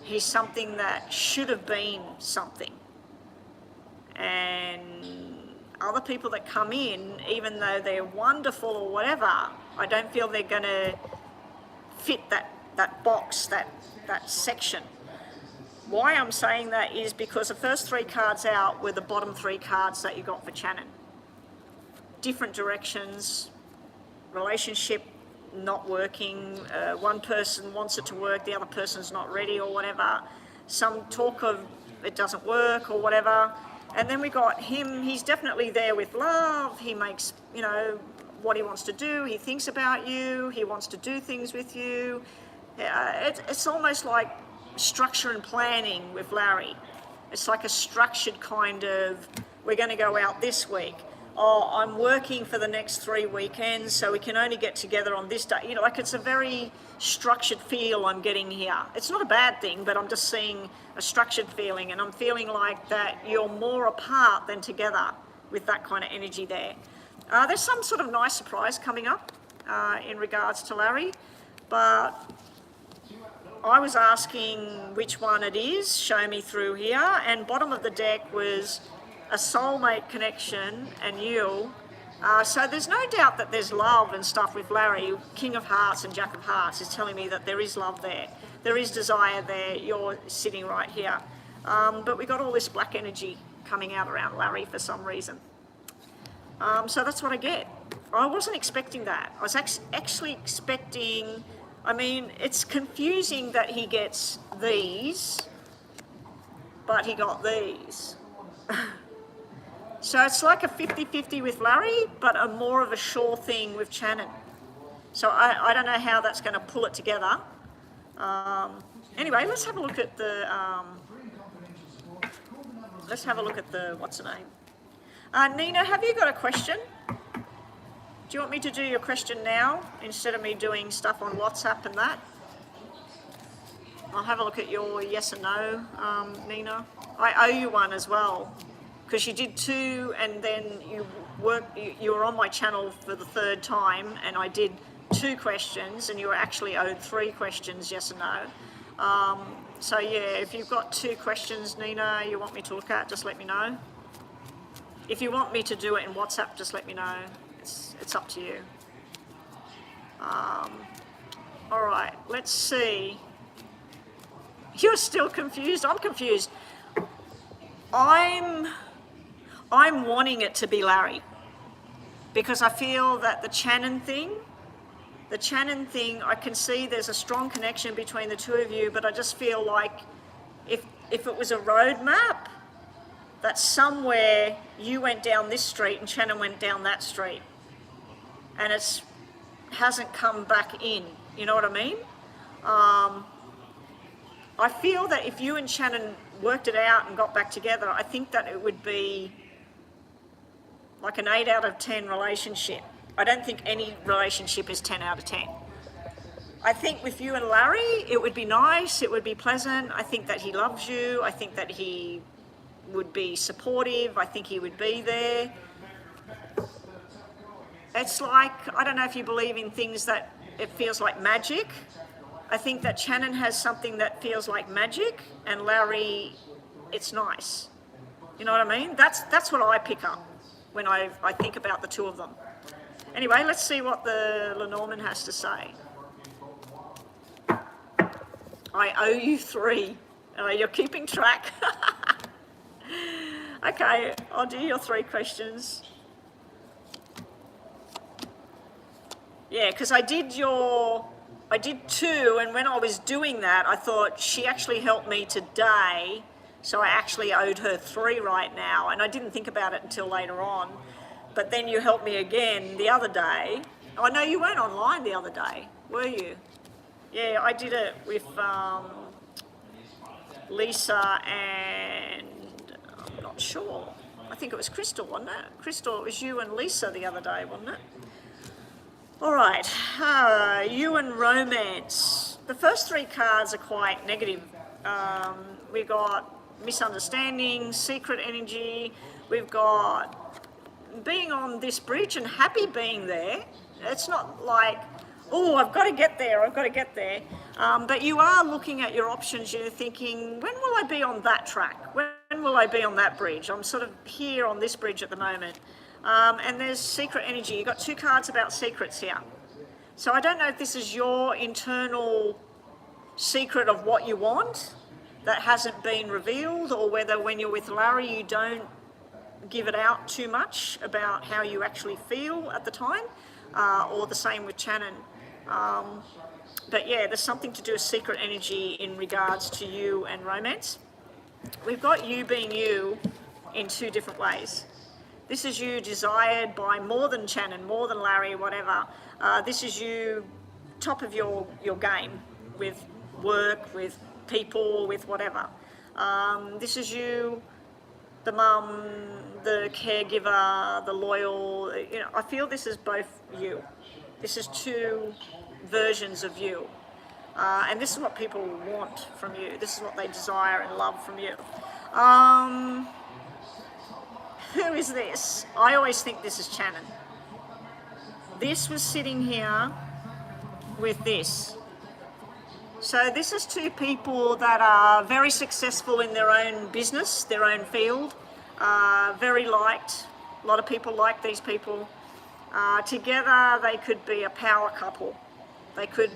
He's something that should have been something. And other people that come in, even though they're wonderful or whatever, I don't feel they're going to fit that box, that section. Why I'm saying that is because the first 3 cards out were the bottom 3 cards that you got for Shannon. Different directions, relationship not working, one person wants it to work, the other person's not ready or whatever. Some talk of it doesn't work or whatever. And then we got him, he's definitely there with love, he makes, what he wants to do, he thinks about you, he wants to do things with you. It's almost like structure and planning with Larry. It's like a structured kind of, we're going to go out this week. Oh, I'm working for the next 3 weekends, so we can only get together on this day. Like it's a very structured feel I'm getting here. It's not a bad thing, but I'm just seeing a structured feeling, and I'm feeling like that you're more apart than together with that kind of energy there. There's some sort of nice surprise coming up in regards to Larry, but I was asking which one it is, show me through here, and bottom of the deck was a soulmate connection and you. So there's no doubt that there's love and stuff with Larry. King of Hearts and Jack of Hearts is telling me that there is love there. There is desire there. You're sitting right here. But we got all this black energy coming out around Larry for some reason. So that's what I get. I wasn't expecting that. I was actually expecting, it's confusing that he gets these, but he got these. So it's like a 50-50 with Larry, but a more of a sure thing with Shannon. So I don't know how that's going to pull it together. Anyway, let's have a look at the, what's her name? Nina, have you got a question? Do you want me to do your question now instead of me doing stuff on WhatsApp and that? I'll have a look at your yes and no, Nina. I owe you one as well, because you did 2 and then you were on my channel for the 3rd time and I did 2 questions and you were actually owed 3 questions, yes and no. So yeah, if you've got 2 questions, Nina, you want me to look at, just let me know. If you want me to do it in WhatsApp, just let me know. It's up to you. All right, let's see. You're still confused? I'm confused. I'm wanting it to be Larry, because I feel that the Shannon thing, I can see there's a strong connection between the 2 of you, but I just feel like if it was a roadmap, that somewhere you went down this street and Shannon went down that street, and it hasn't come back in. You know what I mean? I feel that if you and Shannon worked it out and got back together, I think that it would be like an 8 out of 10 relationship. I don't think any relationship is 10 out of 10. I think with you and Larry, it would be nice, it would be pleasant. I think that he loves you. I think that he would be supportive. I think he would be there. It's like, I don't know if you believe in things that it feels like magic. I think that Shannon has something that feels like magic, and Larry, it's nice. You know what I mean? That's what I pick up when I think about the two of them. Anyway, let's see what the Lenormand has to say. I owe you 3. You're keeping track. Okay, I'll do your 3 questions. Yeah, because I did 2, and when I was doing that, I thought she actually helped me today, so I actually owed her 3 right now, and I didn't think about it until later on. But then you helped me again the other day. Oh, no, you weren't online the other day, were you? Yeah, I did it with Lisa and I'm not sure. I think it was Crystal, wasn't it? Crystal, it was you and Lisa the other day, wasn't it? All right, you and romance. The first 3 cards are quite negative. We've got misunderstanding, secret energy. We've got being on this bridge and happy being there. It's not like, oh, I've got to get there, I've got to get there. But you are looking at your options. You're thinking, when will I be on that track? When will I be on that bridge? I'm sort of here on this bridge at the moment. And there's secret energy. You've got 2 cards about secrets here. So I don't know if this is your internal secret of what you want that hasn't been revealed, or whether when you're with Larry you don't give it out too much about how you actually feel at the time, or the same with Shannon. But yeah, there's something to do with secret energy in regards to you and romance. We've got you being you in 2 different ways. This is you desired by more than Shannon, more than Larry, whatever. This is you top of your game with work, with people, with whatever. This is you, the mum, the caregiver, the loyal. You know, I feel this is both you. This is 2 versions of you. And this is what people want from you. This is what they desire and love from you. Who is this? I always think this is Shannon. This was sitting here with this. So this is 2 people that are very successful in their own business, their own field, very liked. A lot of people like these people. Together they could be a power couple. They could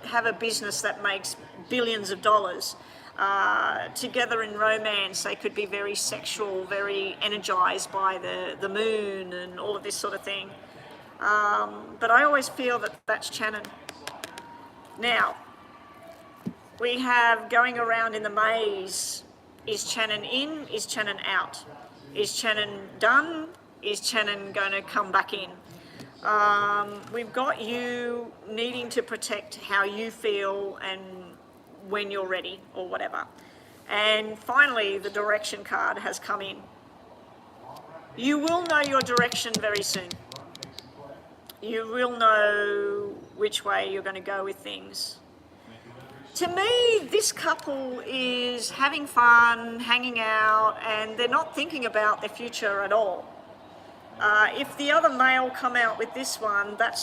have a business that makes billions of dollars. Together in romance, they could be very sexual, very energized by the moon and all of this sort of thing. But I always feel that that's Shannon. Now, we have going around in the maze. Is Shannon in? Is Shannon out? Is Shannon done? Is Shannon going to come back in? We've got you needing to protect how you feel and when you're ready or whatever. And finally, the direction card has come in. You will know your direction very soon. You will know which way you're going to go with things. To me, this couple is having fun, hanging out, and they're not thinking about their future at all. If the other male come out with this one, that's